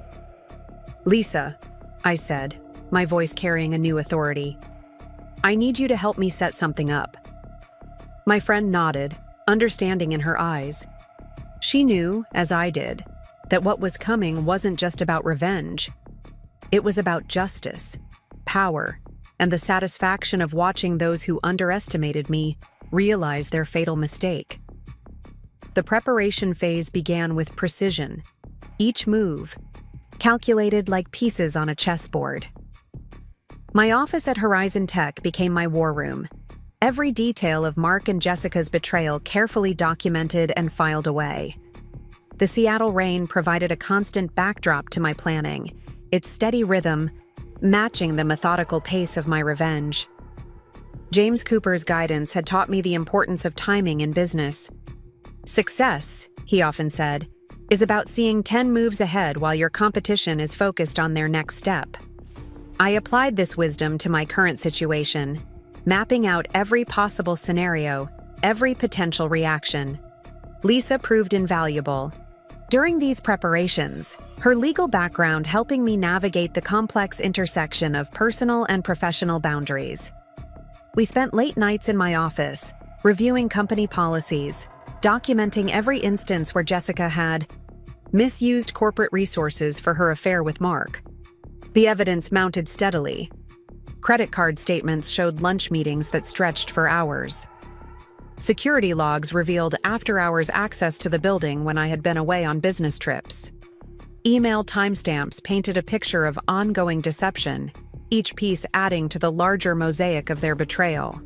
"Lisa," I said, my voice carrying a new authority, "I need you to help me set something up." My friend nodded, understanding in her eyes. She knew, as I did, that what was coming wasn't just about revenge. It was about justice, power, and the satisfaction of watching those who underestimated me realize their fatal mistake. The preparation phase began with precision, each move calculated like pieces on a chessboard. My office at Horizon Tech became my war room, every detail of Mark and Jessica's betrayal carefully documented and filed away. The Seattle rain provided a constant backdrop to my planning, its steady rhythm matching the methodical pace of my revenge. James Cooper's guidance had taught me the importance of timing in business. "Success," he often said, "is about seeing 10 moves ahead while your competition is focused on their next step." I applied this wisdom to my current situation, mapping out every possible scenario, every potential reaction. Lisa proved invaluable. During these preparations, her legal background helping me navigate the complex intersection of personal and professional boundaries. We spent late nights in my office, reviewing company policies, documenting every instance where Jessica had misused corporate resources for her affair with Mark. The evidence mounted steadily. Credit card statements showed lunch meetings that stretched for hours. Security logs revealed after-hours access to the building when I had been away on business trips. Email timestamps painted a picture of ongoing deception, each piece adding to the larger mosaic of their betrayal.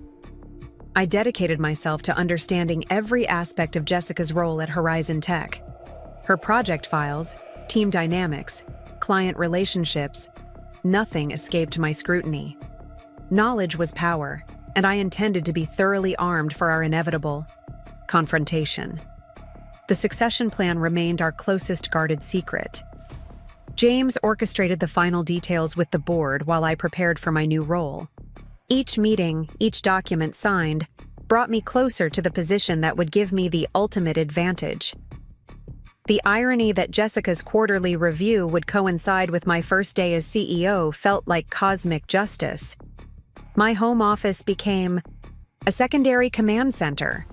I dedicated myself to understanding every aspect of Jessica's role at Horizon Tech. Her project files, team dynamics, client relationships, nothing escaped my scrutiny. Knowledge was power, and I intended to be thoroughly armed for our inevitable confrontation. The succession plan remained our closest guarded secret. James orchestrated the final details with the board while I prepared for my new role. Each meeting, each document signed, brought me closer to the position that would give me the ultimate advantage. The irony that Jessica's quarterly review would coincide with my first day as CEO felt like cosmic justice. My home office became a secondary command center.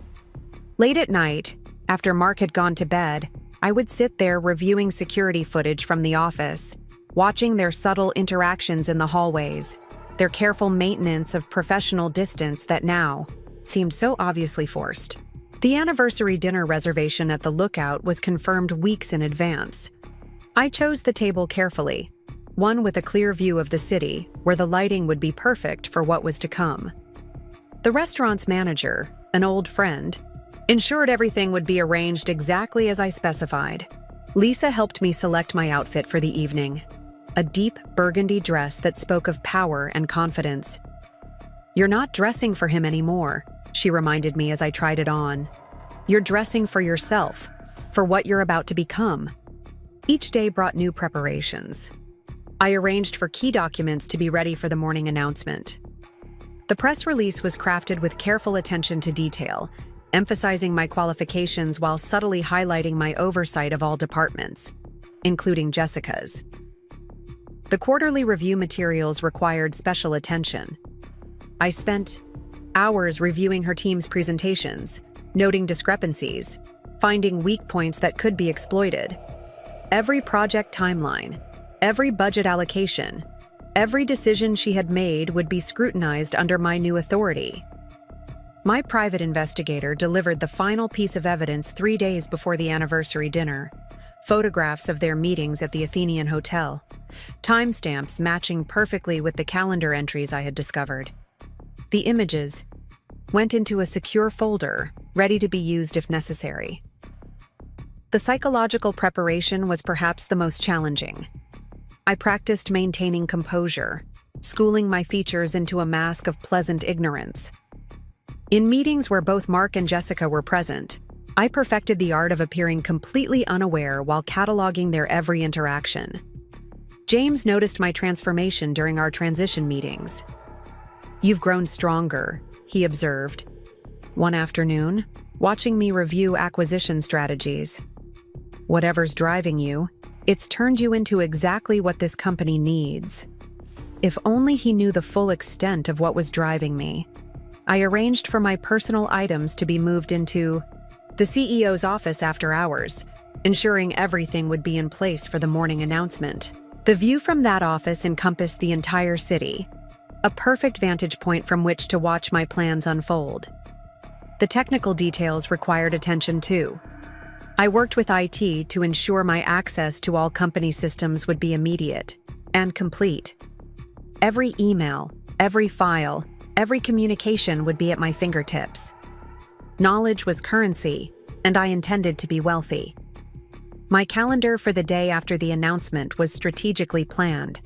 Late at night, after Mark had gone to bed, I would sit there reviewing security footage from the office, watching their subtle interactions in the hallways, their careful maintenance of professional distance that now seemed so obviously forced. The anniversary dinner reservation at the Lookout was confirmed weeks in advance. I chose the table carefully, one with a clear view of the city, where the lighting would be perfect for what was to come. The restaurant's manager, an old friend, ensured everything would be arranged exactly as I specified. Lisa helped me select my outfit for the evening, a deep burgundy dress that spoke of power and confidence. "You're not dressing for him anymore," she reminded me as I tried it on. "You're dressing for yourself, for what you're about to become." Each day brought new preparations. I arranged for key documents to be ready for the morning announcement. The press release was crafted with careful attention to detail, emphasizing my qualifications while subtly highlighting my oversight of all departments, including Jessica's. The quarterly review materials required special attention. I spent hours reviewing her team's presentations, noting discrepancies, finding weak points that could be exploited. Every project timeline, every budget allocation, every decision she had made would be scrutinized under my new authority. My private investigator delivered the final piece of evidence 3 days before the anniversary dinner: photographs of their meetings at the Athenian Hotel, timestamps matching perfectly with the calendar entries I had discovered. The images went into a secure folder, ready to be used if necessary. The psychological preparation was perhaps the most challenging. I practiced maintaining composure, schooling my features into a mask of pleasant ignorance. In meetings where both Mark and Jessica were present, I perfected the art of appearing completely unaware while cataloging their every interaction. James noticed my transformation during our transition meetings. "You've grown stronger," he observed one afternoon, watching me review acquisition strategies. "Whatever's driving you, it's turned you into exactly what this company needs." If only he knew the full extent of what was driving me. I arranged for my personal items to be moved into the CEO's office after hours, ensuring everything would be in place for the morning announcement. The view from that office encompassed the entire city, a perfect vantage point from which to watch my plans unfold. The technical details required attention too. I worked with IT to ensure my access to all company systems would be immediate and complete. Every email, every file, every communication would be at my fingertips. Knowledge was currency, and I intended to be wealthy. My calendar for the day after the announcement was strategically planned.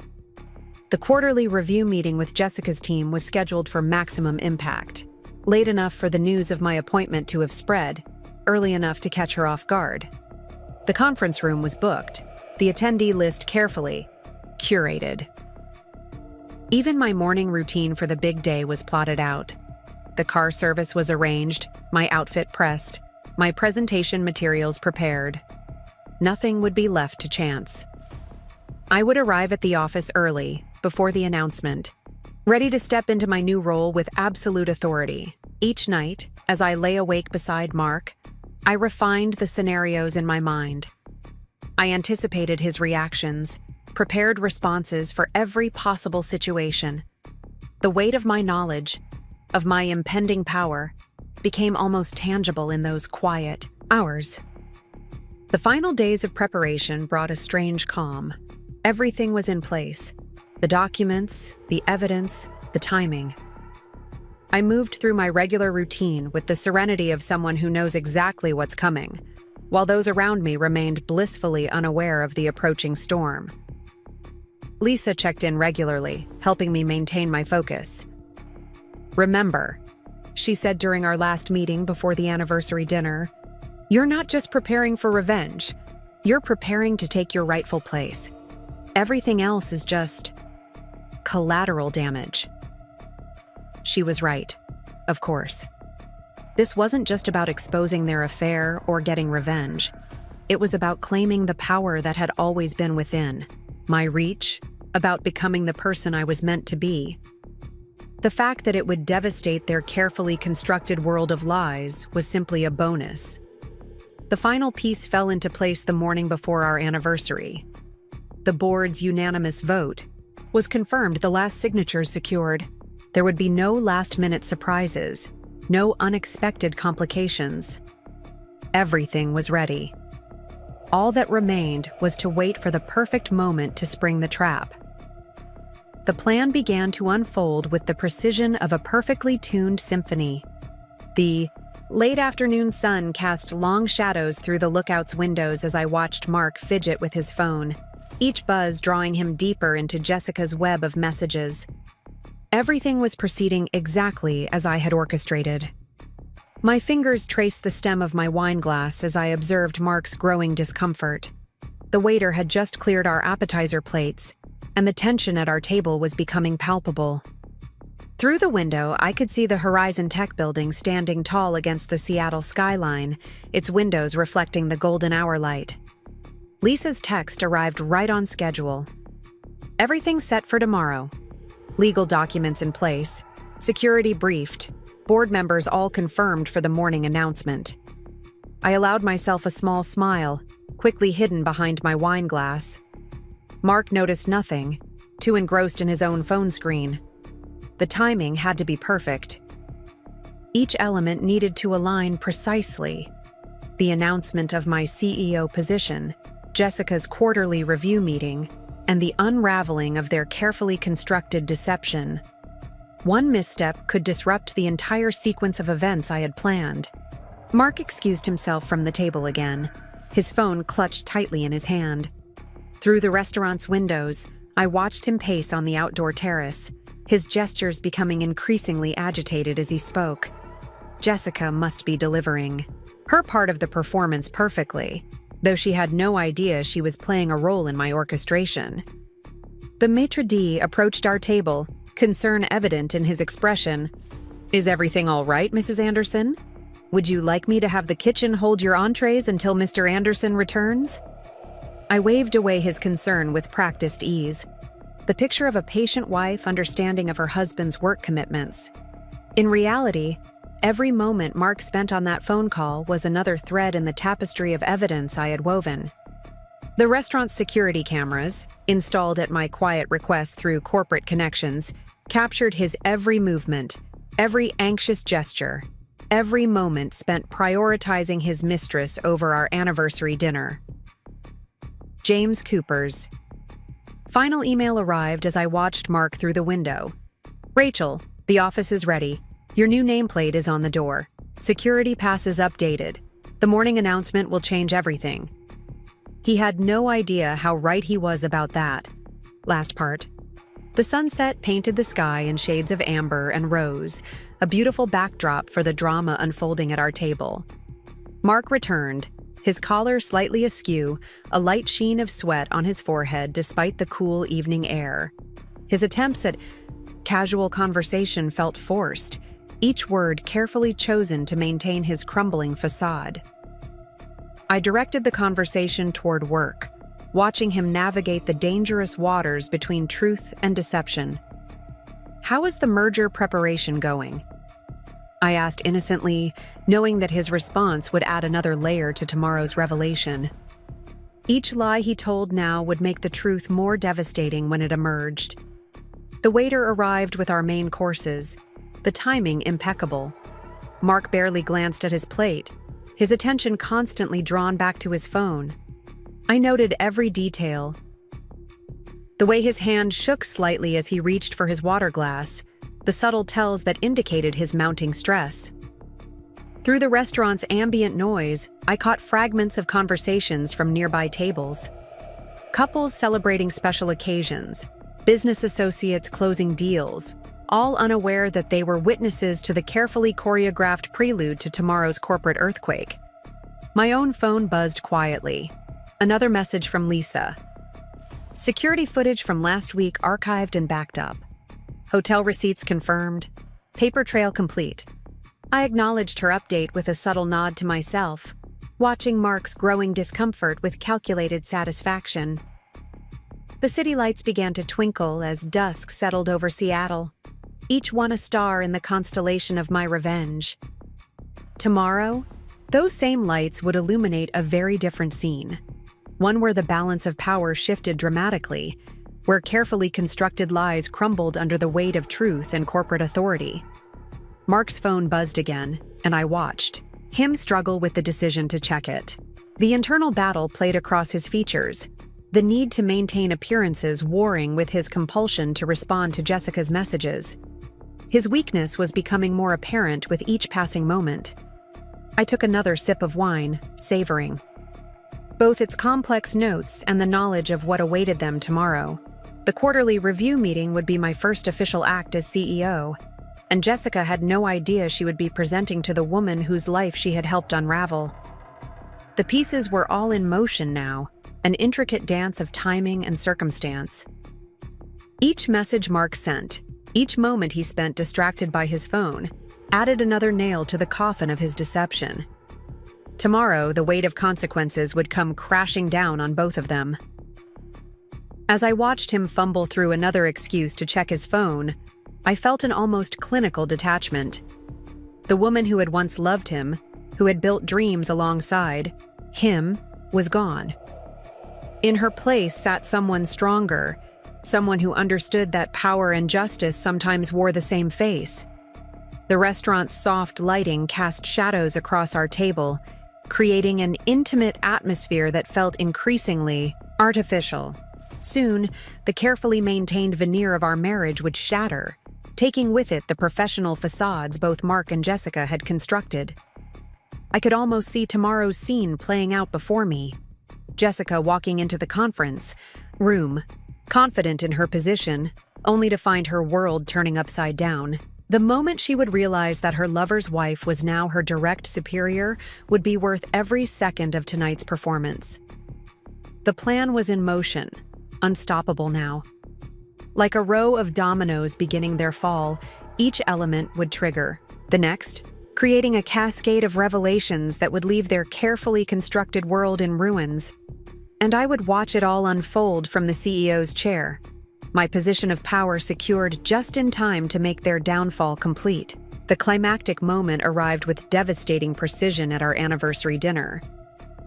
The quarterly review meeting with Jessica's team was scheduled for maximum impact, late enough for the news of my appointment to have spread, early enough to catch her off guard. The conference room was booked, the attendee list carefully curated. Even my morning routine for the big day was plotted out. The car service was arranged, my outfit pressed, my presentation materials prepared. Nothing would be left to chance. I would arrive at the office early, before the announcement, ready to step into my new role with absolute authority. Each night, as I lay awake beside Mark, I refined the scenarios in my mind. I anticipated his reactions, prepared responses for every possible situation. The weight of my knowledge, of my impending power, became almost tangible in those quiet hours. The final days of preparation brought a strange calm. Everything was in place: the documents, the evidence, the timing. I moved through my regular routine with the serenity of someone who knows exactly what's coming, while those around me remained blissfully unaware of the approaching storm. Lisa checked in regularly, helping me maintain my focus. "Remember," she said during our last meeting before the anniversary dinner, "you're not just preparing for revenge, you're preparing to take your rightful place. Everything else is just collateral damage." She was right, of course. This wasn't just about exposing their affair or getting revenge. It was about claiming the power that had always been within, my reach, about becoming the person I was meant to be. The fact that it would devastate their carefully constructed world of lies was simply a bonus. The final piece fell into place the morning before our anniversary. The board's unanimous vote was confirmed, the last signatures secured. There would be no last-minute surprises, no unexpected complications. Everything was ready. All that remained was to wait for the perfect moment to spring the trap. The plan began to unfold with the precision of a perfectly tuned symphony. The late afternoon sun cast long shadows through the lookout's windows as I watched Mark fidget with his phone, each buzz drawing him deeper into Jessica's web of messages. Everything was proceeding exactly as I had orchestrated. My fingers traced the stem of my wine glass as I observed Mark's growing discomfort. The waiter had just cleared our appetizer plates, and the tension at our table was becoming palpable. Through the window, I could see the Horizon Tech building standing tall against the Seattle skyline, its windows reflecting the golden hour light. Lisa's text arrived right on schedule. Everything set for tomorrow. Legal documents in place, security briefed, board members all confirmed for the morning announcement. I allowed myself a small smile, quickly hidden behind my wine glass. Mark noticed nothing, too engrossed in his own phone screen. The timing had to be perfect. Each element needed to align precisely. The announcement of my CEO position, Jessica's quarterly review meeting, and the unraveling of their carefully constructed deception. One misstep could disrupt the entire sequence of events I had planned. Mark excused himself from the table again, his phone clutched tightly in his hand. Through the restaurant's windows, I watched him pace on the outdoor terrace, his gestures becoming increasingly agitated as he spoke. Jessica must be delivering her part of the performance perfectly, though she had no idea she was playing a role in my orchestration. The maitre d' approached our table, concern evident in his expression. "Is everything all right, Mrs. Anderson? Would you like me to have the kitchen hold your entrees until Mr. Anderson returns?" I waved away his concern with practiced ease. The picture of a patient wife understanding of her husband's work commitments. In reality, every moment Mark spent on that phone call was another thread in the tapestry of evidence I had woven. The restaurant's security cameras, installed at my quiet request through corporate connections, captured his every movement, every anxious gesture, every moment spent prioritizing his mistress over our anniversary dinner. James Cooper's. Final email arrived as I watched Mark through the window. "Rachel, the office is ready. Your new nameplate is on the door. Security passes updated. The morning announcement will change everything." He had no idea how right he was about that. Last part. The sunset painted the sky in shades of amber and rose, a beautiful backdrop for the drama unfolding at our table. Mark returned, his collar slightly askew, a light sheen of sweat on his forehead despite the cool evening air. His attempts at casual conversation felt forced, each word carefully chosen to maintain his crumbling facade. I directed the conversation toward work, watching him navigate the dangerous waters between truth and deception. "How is the merger preparation going?" I asked innocently, knowing that his response would add another layer to tomorrow's revelation. Each lie he told now would make the truth more devastating when it emerged. The waiter arrived with our main courses, the timing impeccable. Mark barely glanced at his plate, his attention constantly drawn back to his phone. I noted every detail. The way his hand shook slightly as he reached for his water glass, the subtle tells that indicated his mounting stress. Through the restaurant's ambient noise, I caught fragments of conversations from nearby tables. Couples celebrating special occasions, business associates closing deals, all unaware that they were witnesses to the carefully choreographed prelude to tomorrow's corporate earthquake. My own phone buzzed quietly. Another message from Lisa. Security footage from last week archived and backed up. Hotel receipts confirmed. Paper trail complete. I acknowledged her update with a subtle nod to myself, watching Mark's growing discomfort with calculated satisfaction. The city lights began to twinkle as dusk settled over Seattle, each one a star in the constellation of my revenge. Tomorrow, those same lights would illuminate a very different scene, one where the balance of power shifted dramatically, where carefully constructed lies crumbled under the weight of truth and corporate authority. Mark's phone buzzed again, and I watched him struggle with the decision to check it. The internal battle played across his features, the need to maintain appearances warring with his compulsion to respond to Jessica's messages. His weakness was becoming more apparent with each passing moment. I took another sip of wine, savoring both its complex notes and the knowledge of what awaited them tomorrow. The quarterly review meeting would be my first official act as CEO, and Jessica had no idea she would be presenting to the woman whose life she had helped unravel. The pieces were all in motion now, an intricate dance of timing and circumstance. Each message Mark sent, each moment he spent distracted by his phone, added another nail to the coffin of his deception. Tomorrow, the weight of consequences would come crashing down on both of them. As I watched him fumble through another excuse to check his phone, I felt an almost clinical detachment. The woman who had once loved him, who had built dreams alongside him, was gone. In her place sat someone stronger, someone who understood that power and justice sometimes wore the same face. The restaurant's soft lighting cast shadows across our table, creating an intimate atmosphere that felt increasingly artificial. Soon, the carefully maintained veneer of our marriage would shatter, taking with it the professional facades both Mark and Jessica had constructed. I could almost see tomorrow's scene playing out before me. Jessica walking into the conference room, confident in her position, only to find her world turning upside down. The moment she would realize that her lover's wife was now her direct superior would be worth every second of tonight's performance. The plan was in motion, unstoppable now. Like a row of dominoes beginning their fall, each element would trigger the next, creating a cascade of revelations that would leave their carefully constructed world in ruins. And I would watch it all unfold from the CEO's chair, my position of power secured just in time to make their downfall complete. The climactic moment arrived with devastating precision at our anniversary dinner.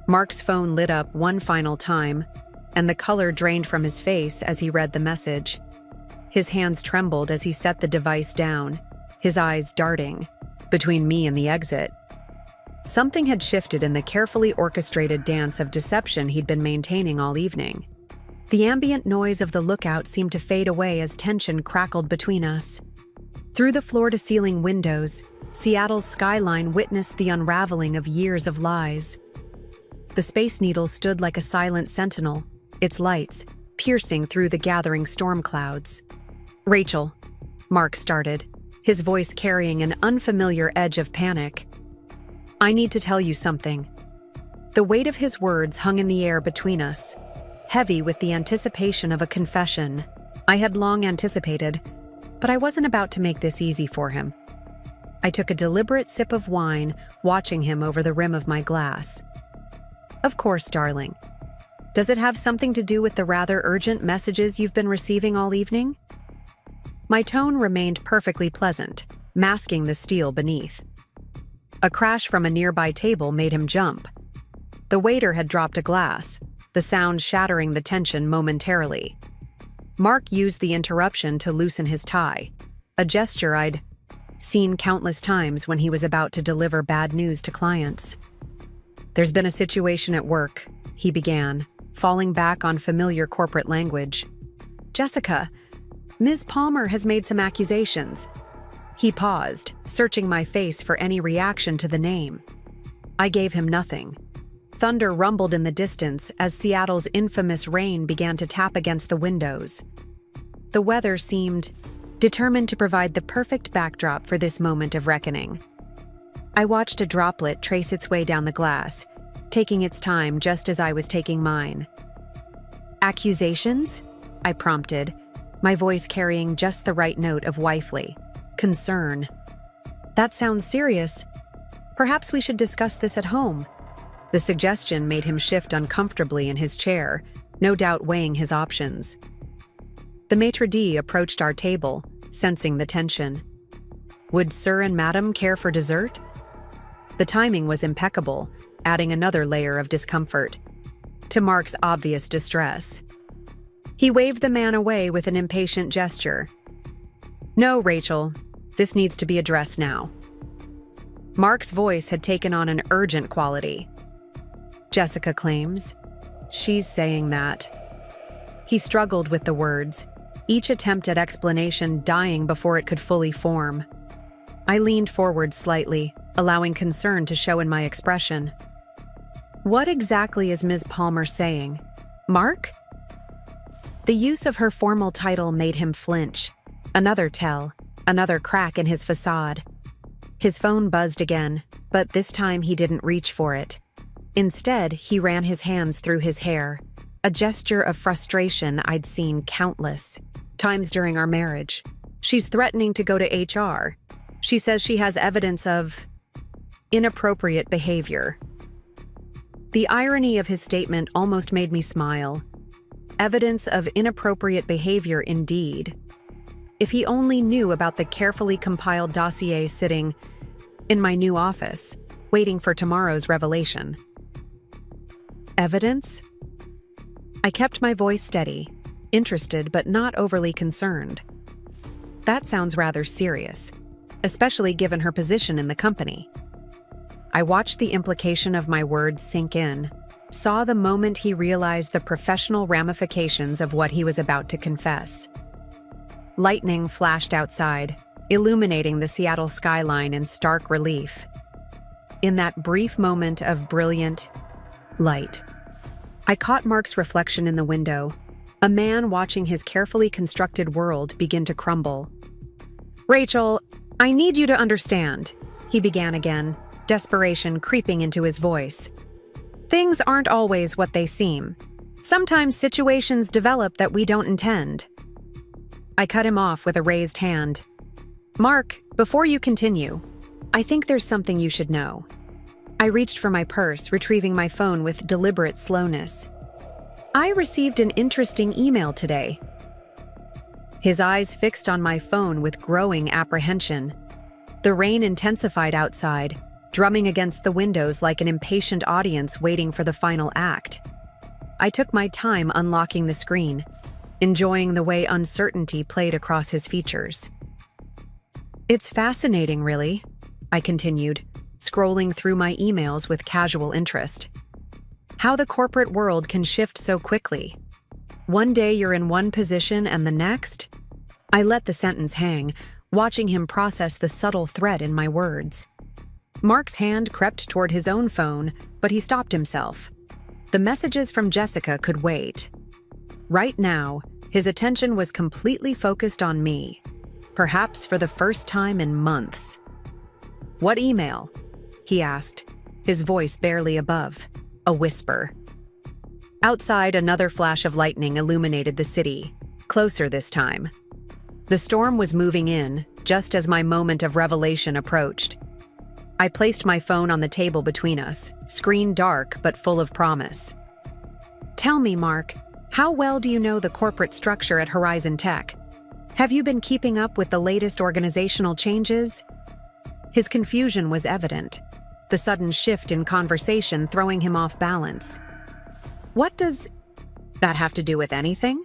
Mark's phone lit up one final time, and the color drained from his face as he read the message. His hands trembled as he set the device down, his eyes darting between me and the exit. Something had shifted in the carefully orchestrated dance of deception he'd been maintaining all evening. The ambient noise of the lookout seemed to fade away as tension crackled between us. Through the floor-to-ceiling windows, Seattle's skyline witnessed the unraveling of years of lies. The Space Needle stood like a silent sentinel, its lights piercing through the gathering storm clouds. "Rachel," Mark started, his voice carrying an unfamiliar edge of panic. "I need to tell you something." The weight of his words hung in the air between us, heavy with the anticipation of a confession. I had long anticipated, but I wasn't about to make this easy for him. I took a deliberate sip of wine, watching him over the rim of my glass. "Of course, darling. Does it have something to do with the rather urgent messages you've been receiving all evening?" My tone remained perfectly pleasant, masking the steel beneath. A crash from a nearby table made him jump. The waiter had dropped a glass, the sound shattering the tension momentarily. Mark used the interruption to loosen his tie, a gesture I'd seen countless times when he was about to deliver bad news to clients. "There's been a situation at work," he began, falling back on familiar corporate language. "Jessica, Ms. Palmer has made some accusations." He paused, searching my face for any reaction to the name. I gave him nothing. Thunder rumbled in the distance as Seattle's infamous rain began to tap against the windows. The weather seemed determined to provide the perfect backdrop for this moment of reckoning. I watched a droplet trace its way down the glass, taking its time just as I was taking mine. "Accusations?" I prompted, my voice carrying just the right note of wifely concern. "That sounds serious. Perhaps we should discuss this at home." The suggestion made him shift uncomfortably in his chair, no doubt weighing his options. The maitre d' approached our table, sensing the tension. Would Sir and Madam care for dessert? The timing was impeccable, adding another layer of discomfort to Mark's obvious distress. He waved the man away with an impatient gesture. "No, Rachel, this needs to be addressed now." Mark's voice had taken on an urgent quality. "Jessica claims she's saying that." He struggled with the words, each attempt at explanation dying before it could fully form. I leaned forward slightly, allowing concern to show in my expression. "What exactly is Ms. Palmer saying? Mark?" The use of her formal title made him flinch. Another tell, another crack in his facade. His phone buzzed again, but this time he didn't reach for it. Instead, he ran his hands through his hair, a gesture of frustration I'd seen countless times during our marriage. She's threatening to go to HR. She says she has evidence of inappropriate behavior. The irony of his statement almost made me smile. Evidence of inappropriate behavior indeed. If he only knew about the carefully compiled dossier sitting in my new office, waiting for tomorrow's revelation. Evidence? I kept my voice steady, interested but not overly concerned. That sounds rather serious, especially given her position in the company. I watched the implication of my words sink in, saw the moment he realized the professional ramifications of what he was about to confess. Lightning flashed outside, illuminating the Seattle skyline in stark relief. In that brief moment of brilliant light, I caught Mark's reflection in the window, a man watching his carefully constructed world begin to crumble. "Rachel, I need you to understand," he began again, desperation creeping into his voice. "Things aren't always what they seem. Sometimes situations develop that we don't intend." I cut him off with a raised hand. "Mark, before you continue, I think there's something you should know." I reached for my purse, retrieving my phone with deliberate slowness. "I received an interesting email today." His eyes fixed on my phone with growing apprehension. The rain intensified outside, drumming against the windows like an impatient audience waiting for the final act. I took my time unlocking the screen, enjoying the way uncertainty played across his features. "It's fascinating, really," I continued, scrolling through my emails with casual interest. "How the corporate world can shift so quickly. One day you're in one position and the next?" I let the sentence hang, watching him process the subtle threat in my words. Mark's hand crept toward his own phone, but he stopped himself. The messages from Jessica could wait. Right now, his attention was completely focused on me, perhaps for the first time in months. "What email?" he asked, his voice barely above a whisper. Outside, another flash of lightning illuminated the city, closer this time. The storm was moving in, just as my moment of revelation approached. I placed my phone on the table between us, screen dark but full of promise. "Tell me, Mark, how well do you know the corporate structure at Horizon Tech? Have you been keeping up with the latest organizational changes?" His confusion was evident, the sudden shift in conversation throwing him off balance. "What does that have to do with anything?"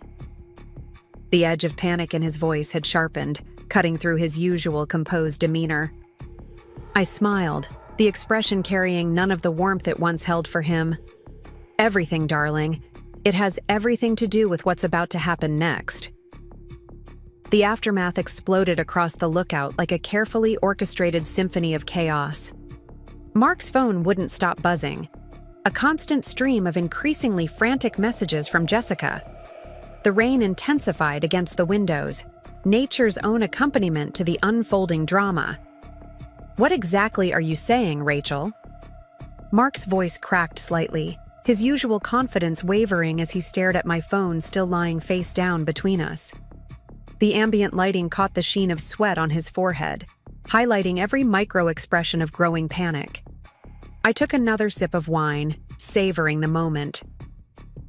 The edge of panic in his voice had sharpened, cutting through his usual composed demeanor. I smiled, the expression carrying none of the warmth it once held for him. "Everything, darling. It has everything to do with what's about to happen next." The aftermath exploded across the lookout like a carefully orchestrated symphony of chaos. Mark's phone wouldn't stop buzzing, a constant stream of increasingly frantic messages from Jessica. The rain intensified against the windows, nature's own accompaniment to the unfolding drama. "What exactly are you saying, Rachel?" Mark's voice cracked slightly, his usual confidence wavering as he stared at my phone still lying face down between us. The ambient lighting caught the sheen of sweat on his forehead, highlighting every micro-expression of growing panic. I took another sip of wine, savoring the moment.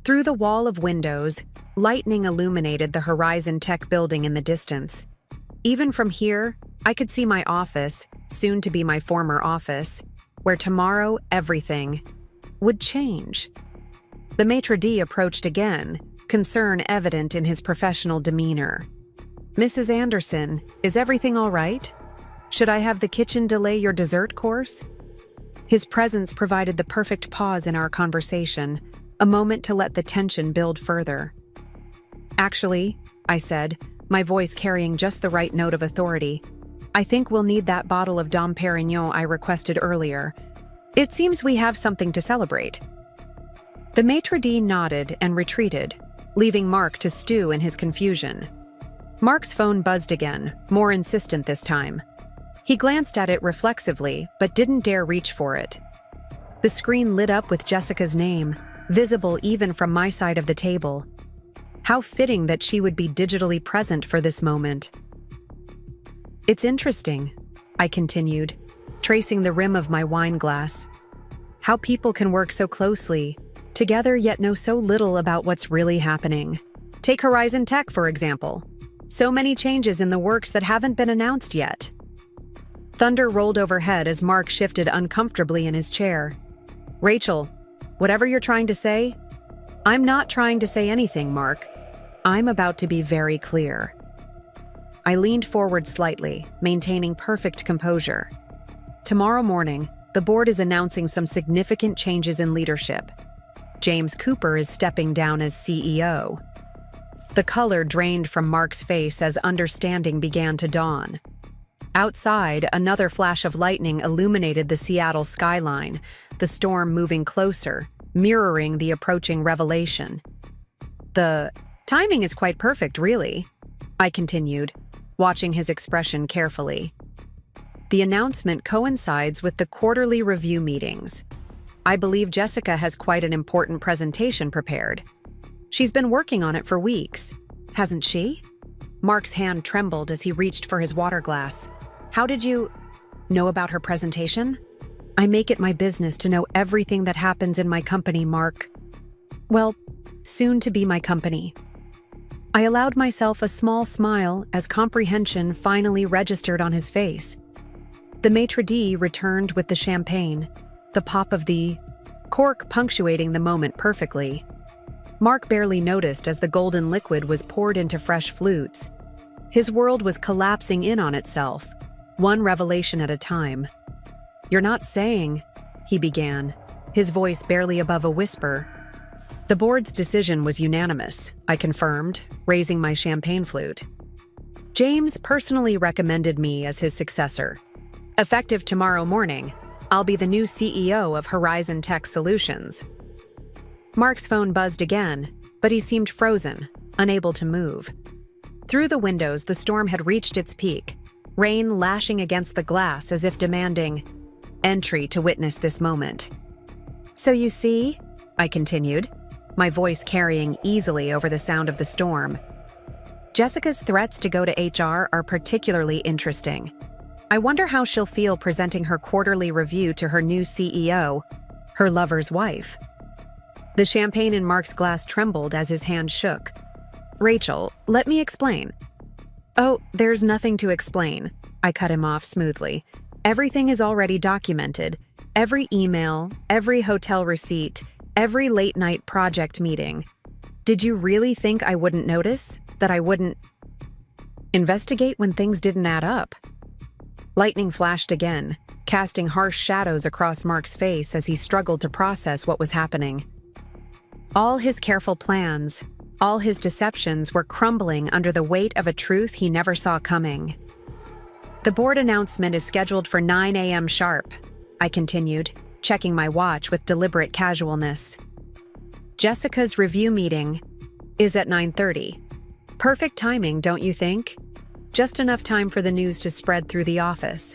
Through the wall of windows, lightning illuminated the Horizon Tech building in the distance. Even from here, I could see my office, soon to be my former office, where tomorrow everything would change. The maitre d' approached again, concern evident in his professional demeanor. "Mrs. Anderson, is everything all right? Should I have the kitchen delay your dessert course?" His presence provided the perfect pause in our conversation, a moment to let the tension build further. "Actually," I said, my voice carrying just the right note of authority, "I think we'll need that bottle of Dom Perignon I requested earlier. It seems we have something to celebrate." The maitre d' nodded and retreated, leaving Mark to stew in his confusion. Mark's phone buzzed again, more insistent this time. He glanced at it reflexively, but didn't dare reach for it. The screen lit up with Jessica's name, visible even from my side of the table. How fitting that she would be digitally present for this moment. It's interesting, I continued, tracing the rim of my wine glass. How people can work so closely, together yet know so little about what's really happening. Take Horizon Tech, for example. So many changes in the works that haven't been announced yet. Thunder rolled overhead as Mark shifted uncomfortably in his chair. Rachel, whatever you're trying to say, I'm not trying to say anything, Mark. I'm about to be very clear. I leaned forward slightly, maintaining perfect composure. Tomorrow morning, the board is announcing some significant changes in leadership. James Cooper is stepping down as CEO. The color drained from Mark's face as understanding began to dawn. Outside, another flash of lightning illuminated the Seattle skyline, the storm moving closer, mirroring the approaching revelation. The timing is quite perfect, really, I continued, watching his expression carefully. The announcement coincides with the quarterly review meetings. I believe Jessica has quite an important presentation prepared. She's been working on it for weeks, hasn't she? Mark's hand trembled as he reached for his water glass. How did you know about her presentation? I make it my business to know everything that happens in my company, Mark. Well, soon to be my company. I allowed myself a small smile as comprehension finally registered on his face. The maitre d' returned with the champagne, the pop of the cork punctuating the moment perfectly. Mark barely noticed as the golden liquid was poured into fresh flutes. His world was collapsing in on itself, one revelation at a time. You're not saying, he began, his voice barely above a whisper. The board's decision was unanimous, I confirmed, raising my champagne flute. James personally recommended me as his successor. Effective tomorrow morning, I'll be the new CEO of Horizon Tech Solutions. Mark's phone buzzed again, but he seemed frozen, unable to move. Through the windows, the storm had reached its peak, rain lashing against the glass as if demanding entry to witness this moment. So you see, I continued, my voice carrying easily over the sound of the storm. Jessica's threats to go to HR are particularly interesting. I wonder how she'll feel presenting her quarterly review to her new CEO, her lover's wife. The champagne in Mark's glass trembled as his hand shook. Rachel, let me explain. Oh, there's nothing to explain, I cut him off smoothly. Everything is already documented. Every email, every hotel receipt, every late-night project meeting. Did you really think I wouldn't notice? That I wouldn't investigate when things didn't add up? Lightning flashed again, casting harsh shadows across Mark's face as he struggled to process what was happening. All his careful plans, all his deceptions were crumbling under the weight of a truth he never saw coming. The board announcement is scheduled for 9 a.m. sharp, I continued, checking my watch with deliberate casualness. Jessica's review meeting is at 9:30. Perfect timing, don't you think? Just enough time for the news to spread through the office.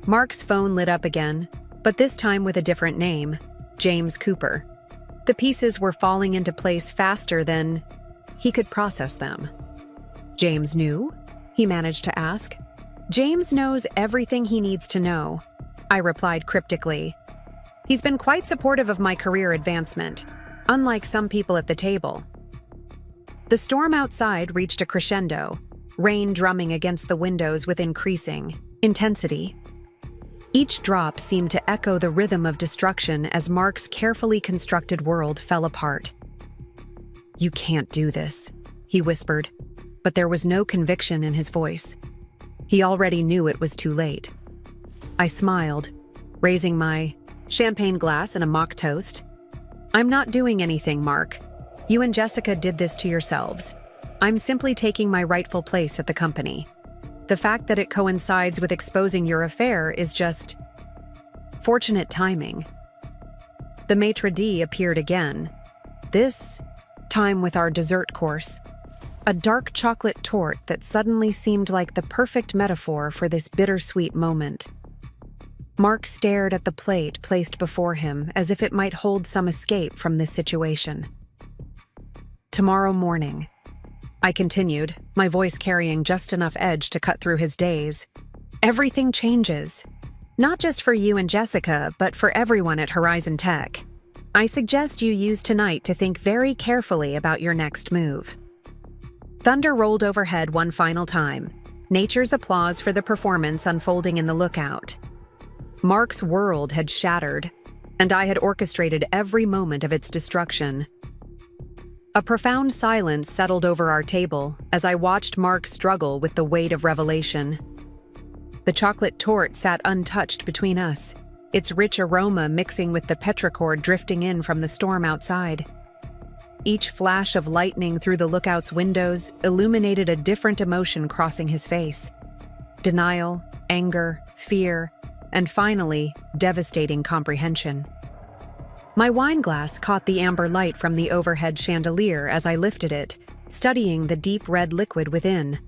Mark's phone lit up again, but this time with a different name, James Cooper. The pieces were falling into place faster than he could process them. James knew? He managed to ask. James knows everything he needs to know, I replied cryptically. He's been quite supportive of my career advancement, unlike some people at the table. The storm outside reached a crescendo, rain drumming against the windows with increasing intensity. Each drop seemed to echo the rhythm of destruction as Mark's carefully constructed world fell apart. You can't do this, he whispered, but there was no conviction in his voice. He already knew it was too late. I smiled, raising my champagne glass and a mock toast. I'm not doing anything, Mark. You and Jessica did this to yourselves. I'm simply taking my rightful place at the company. The fact that it coincides with exposing your affair is just fortunate timing. The maitre d' appeared again, this time with our dessert course, a dark chocolate torte that suddenly seemed like the perfect metaphor for this bittersweet moment. Mark stared at the plate placed before him as if it might hold some escape from this situation. Tomorrow morning. I continued, my voice carrying just enough edge to cut through his daze. Everything changes. Not just for you and Jessica, but for everyone at Horizon Tech. I suggest you use tonight to think very carefully about your next move. Thunder rolled overhead one final time, nature's applause for the performance unfolding in the lookout. Mark's world had shattered, and I had orchestrated every moment of its destruction. A profound silence settled over our table as I watched Mark struggle with the weight of revelation. The chocolate torte sat untouched between us, its rich aroma mixing with the petrichor drifting in from the storm outside. Each flash of lightning through the lookout's windows illuminated a different emotion crossing his face. Denial, anger, fear, and finally, devastating comprehension. My wine glass caught the amber light from the overhead chandelier as I lifted it, studying the deep red liquid within.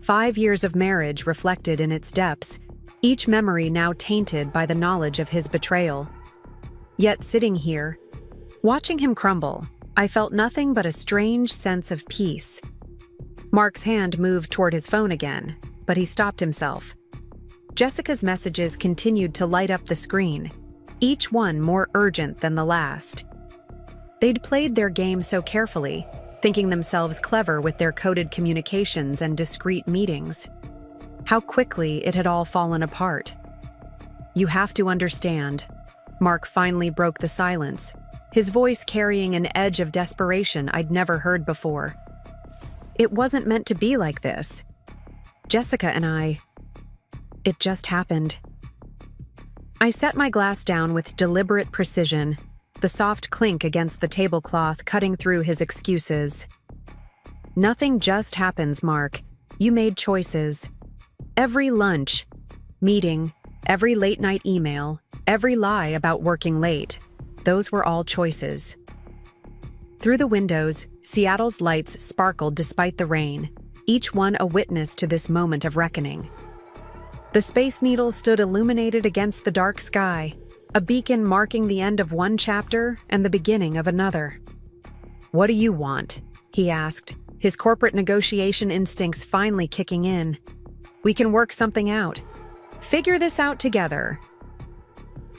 5 years of marriage reflected in its depths, each memory now tainted by the knowledge of his betrayal. Yet sitting here, watching him crumble, I felt nothing but a strange sense of peace. Mark's hand moved toward his phone again, but he stopped himself. Jessica's messages continued to light up the screen, each one more urgent than the last. They'd played their game so carefully, thinking themselves clever with their coded communications and discreet meetings. How quickly it had all fallen apart. You have to understand. Mark finally broke the silence, his voice carrying an edge of desperation I'd never heard before. It wasn't meant to be like this. Jessica and I... It just happened. I set my glass down with deliberate precision, the soft clink against the tablecloth cutting through his excuses. Nothing just happens, Mark. You made choices. Every lunch, meeting, every late-night email, every lie about working late, those were all choices. Through the windows, Seattle's lights sparkled despite the rain, each one a witness to this moment of reckoning. The Space Needle stood illuminated against the dark sky, a beacon marking the end of one chapter and the beginning of another. "What do you want?" he asked, his corporate negotiation instincts finally kicking in. "We can work something out. Figure this out together."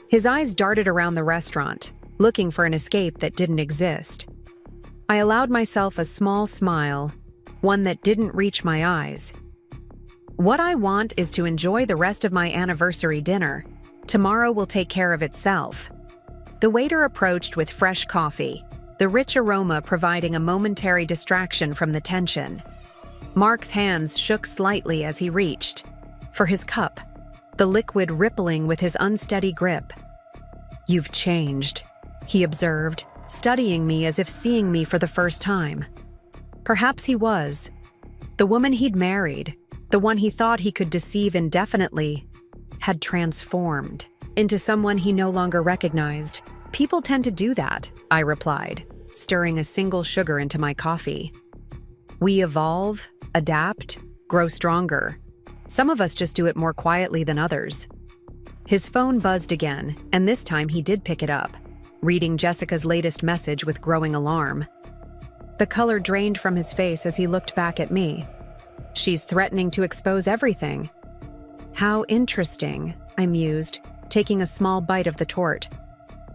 His eyes darted around the restaurant, looking for an escape that didn't exist. I allowed myself a small smile, one that didn't reach my eyes. "What I want is to enjoy the rest of my anniversary dinner. Tomorrow will take care of itself." The waiter approached with fresh coffee, the rich aroma providing a momentary distraction from the tension. Mark's hands shook slightly as he reached for his cup, the liquid rippling with his unsteady grip. "You've changed," he observed, studying me as if seeing me for the first time. Perhaps he was. The woman he'd married, the one he thought he could deceive indefinitely, had transformed into someone he no longer recognized. "People tend to do that," I replied, stirring a single sugar into my coffee. "We evolve, adapt, grow stronger. Some of us just do it more quietly than others." His phone buzzed again, and this time he did pick it up, reading Jessica's latest message with growing alarm. The color drained from his face as he looked back at me. "She's threatening to expose everything." "How interesting," I mused, taking a small bite of the torte.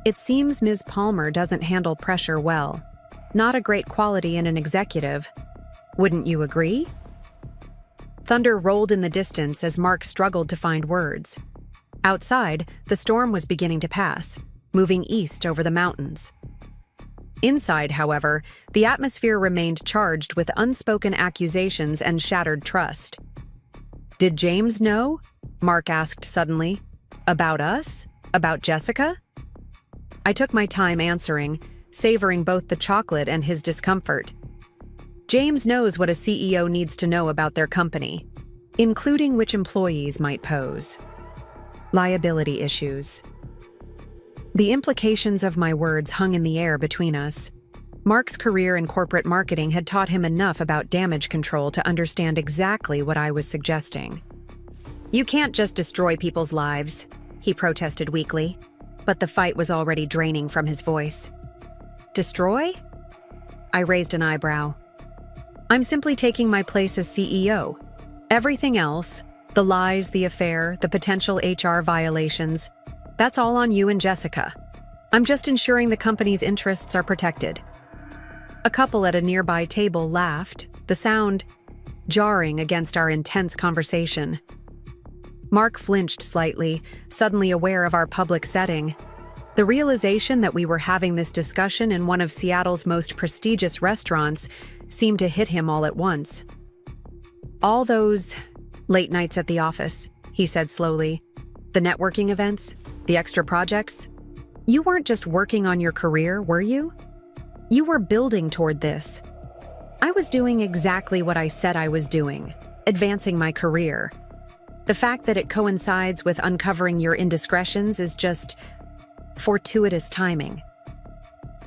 "It seems Ms. Palmer doesn't handle pressure well. Not a great quality in an executive. Wouldn't you agree?" Thunder rolled in the distance as Mark struggled to find words. Outside, the storm was beginning to pass, moving east over the mountains. Inside, however, the atmosphere remained charged with unspoken accusations and shattered trust. "Did James know?" Mark asked suddenly. "About us? About Jessica?" I took my time answering, savoring both the chocolate and his discomfort. "James knows what a CEO needs to know about their company, including which employees might pose liability issues." The implications of my words hung in the air between us. Mark's career in corporate marketing had taught him enough about damage control to understand exactly what I was suggesting. "You can't just destroy people's lives," he protested weakly, but the fight was already draining from his voice. "Destroy?" I raised an eyebrow. I'm simply taking my place as CEO. Everything else, the lies, the affair, the potential HR violations, that's all on you and Jessica. I'm just ensuring the company's interests are protected. A couple at a nearby table laughed, the sound jarring against our intense conversation. Mark flinched slightly, suddenly aware of our public setting. The realization that we were having this discussion in one of Seattle's most prestigious restaurants seemed to hit him all at once. All those late nights at the office, he said slowly. The networking events, the extra projects. You weren't just working on your career, were you? You were building toward this. I was doing exactly what I said I was doing, advancing my career. The fact that it coincides with uncovering your indiscretions is just fortuitous timing.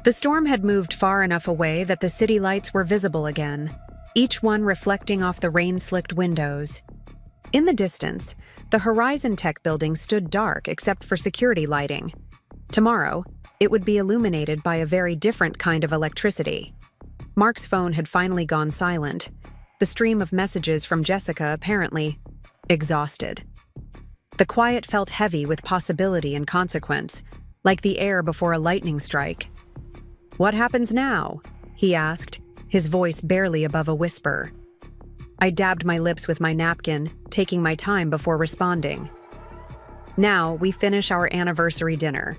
The storm had moved far enough away that the city lights were visible again, each one reflecting off the rain-slicked windows. In the distance, the Horizon Tech building stood dark except for security lighting. Tomorrow, it would be illuminated by a very different kind of electricity. Mark's phone had finally gone silent, the stream of messages from Jessica apparently exhausted. The quiet felt heavy with possibility and consequence, like the air before a lightning strike. "What happens now?" he asked, his voice barely above a whisper. I dabbed my lips with my napkin, taking my time before responding. "Now we finish our anniversary dinner.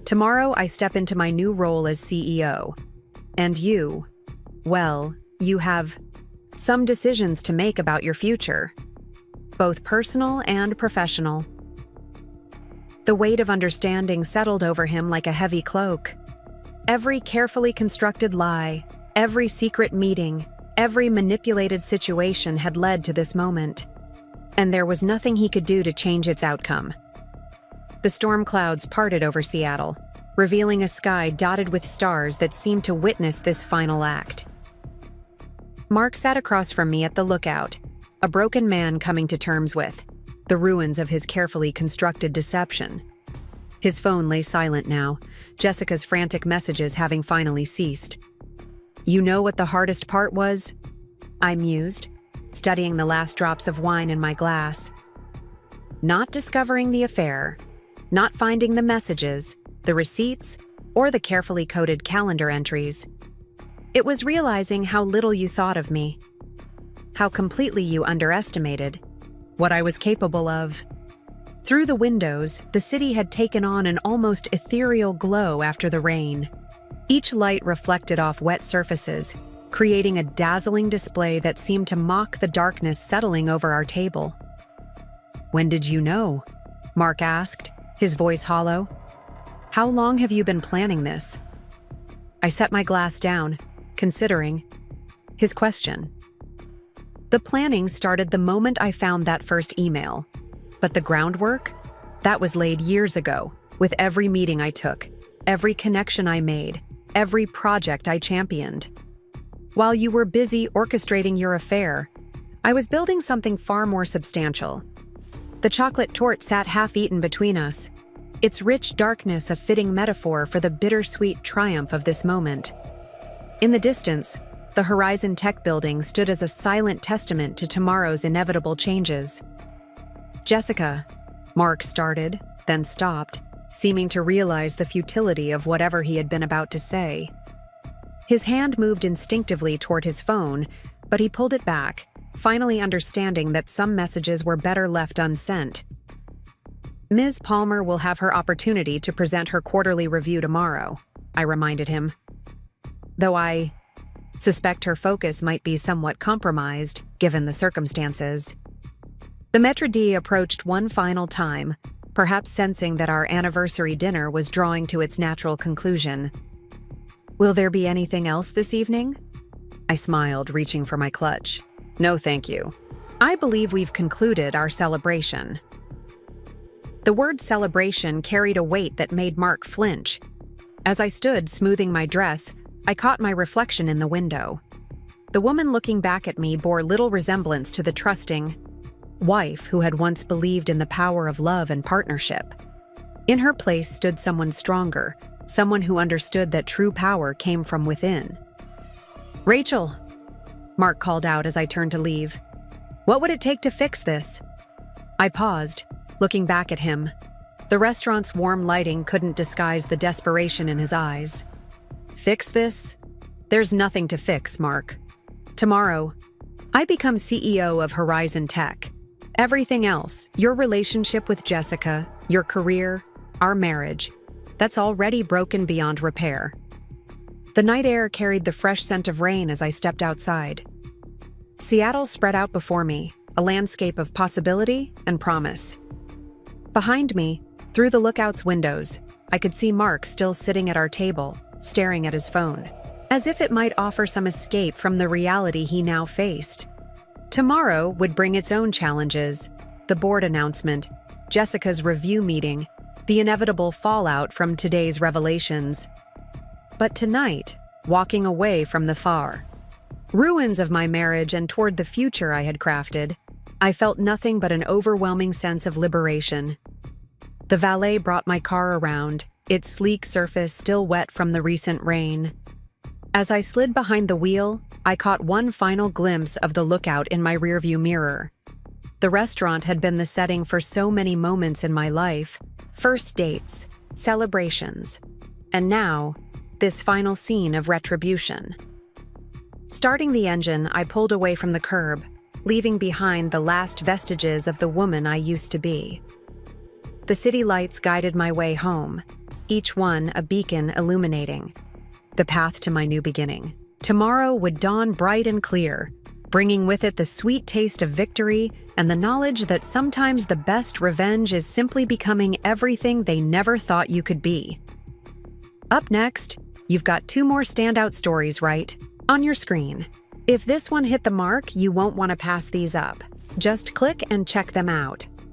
Tomorrow I step into my new role as CEO. And you, well, you have some decisions to make about your future, both personal and professional." The weight of understanding settled over him like a heavy cloak. Every carefully constructed lie, every secret meeting, every manipulated situation had led to this moment, and there was nothing he could do to change its outcome. The storm clouds parted over Seattle, revealing a sky dotted with stars that seemed to witness this final act. Mark sat across from me at the lookout, a broken man coming to terms with the ruins of his carefully constructed deception. His phone lay silent now, Jessica's frantic messages having finally ceased. "You know what the hardest part was?" I mused, studying the last drops of wine in my glass. Not discovering the affair, not finding the messages, the receipts, or the carefully coded calendar entries. It was realizing how little you thought of me, how completely you underestimated what I was capable of. Through the windows, the city had taken on an almost ethereal glow after the rain. Each light reflected off wet surfaces, creating a dazzling display that seemed to mock the darkness settling over our table. "When did you know?" Mark asked, his voice hollow. "How long have you been planning this?" I set my glass down, considering his question. The planning started the moment I found that first email. But the groundwork? That was laid years ago, with every meeting I took, every connection I made, every project I championed. While you were busy orchestrating your affair, I was building something far more substantial. The chocolate torte sat half-eaten between us, its rich darkness a fitting metaphor for the bittersweet triumph of this moment. In the distance, the Horizon Tech building stood as a silent testament to tomorrow's inevitable changes. "Jessica," Mark started, then stopped, seeming to realize the futility of whatever he had been about to say. His hand moved instinctively toward his phone, but he pulled it back, finally understanding that some messages were better left unsent. "Ms. Palmer will have her opportunity to present her quarterly review tomorrow," I reminded him. "Though I suspect her focus might be somewhat compromised, given the circumstances." The maître d' approached one final time, perhaps sensing that our anniversary dinner was drawing to its natural conclusion. "Will there be anything else this evening?" I smiled, reaching for my clutch. "No, thank you. I believe we've concluded our celebration." The word celebration carried a weight that made Mark flinch. As I stood smoothing my dress, I caught my reflection in the window. The woman looking back at me bore little resemblance to the trusting wife who had once believed in the power of love and partnership. In her place stood someone stronger, someone who understood that true power came from within. Rachel, Mark called out as I turned to leave. What would it take to fix this? I paused, looking back at him. The restaurant's warm lighting couldn't disguise the desperation in his eyes. Fix this? There's nothing to fix, Mark. Tomorrow, I become CEO of Horizon Tech. Everything else, your relationship with Jessica, your career, our marriage, that's already broken beyond repair. The night air carried the fresh scent of rain as I stepped outside. Seattle spread out before me, a landscape of possibility and promise. Behind me, through the lookout's windows, I could see Mark still sitting at our table, staring at his phone, as if it might offer some escape from the reality he now faced. Tomorrow would bring its own challenges: the board announcement, Jessica's review meeting, the inevitable fallout from today's revelations. But tonight, walking away from the ruins of my marriage and toward the future I had crafted, I felt nothing but an overwhelming sense of liberation. The valet brought my car around, its sleek surface still wet from the recent rain. As I slid behind the wheel, I caught one final glimpse of the lookout in my rearview mirror. The restaurant had been the setting for so many moments in my life: first dates, celebrations, and now, this final scene of retribution. Starting the engine, I pulled away from the curb, leaving behind the last vestiges of the woman I used to be. The city lights guided my way home, each one a beacon illuminating the path to my new beginning. Tomorrow would dawn bright and clear, bringing with it the sweet taste of victory and the knowledge that sometimes the best revenge is simply becoming everything they never thought you could be. Up next, you've got 2 more standout stories right on your screen. If this one hit the mark, you won't want to pass these up. Just click and check them out.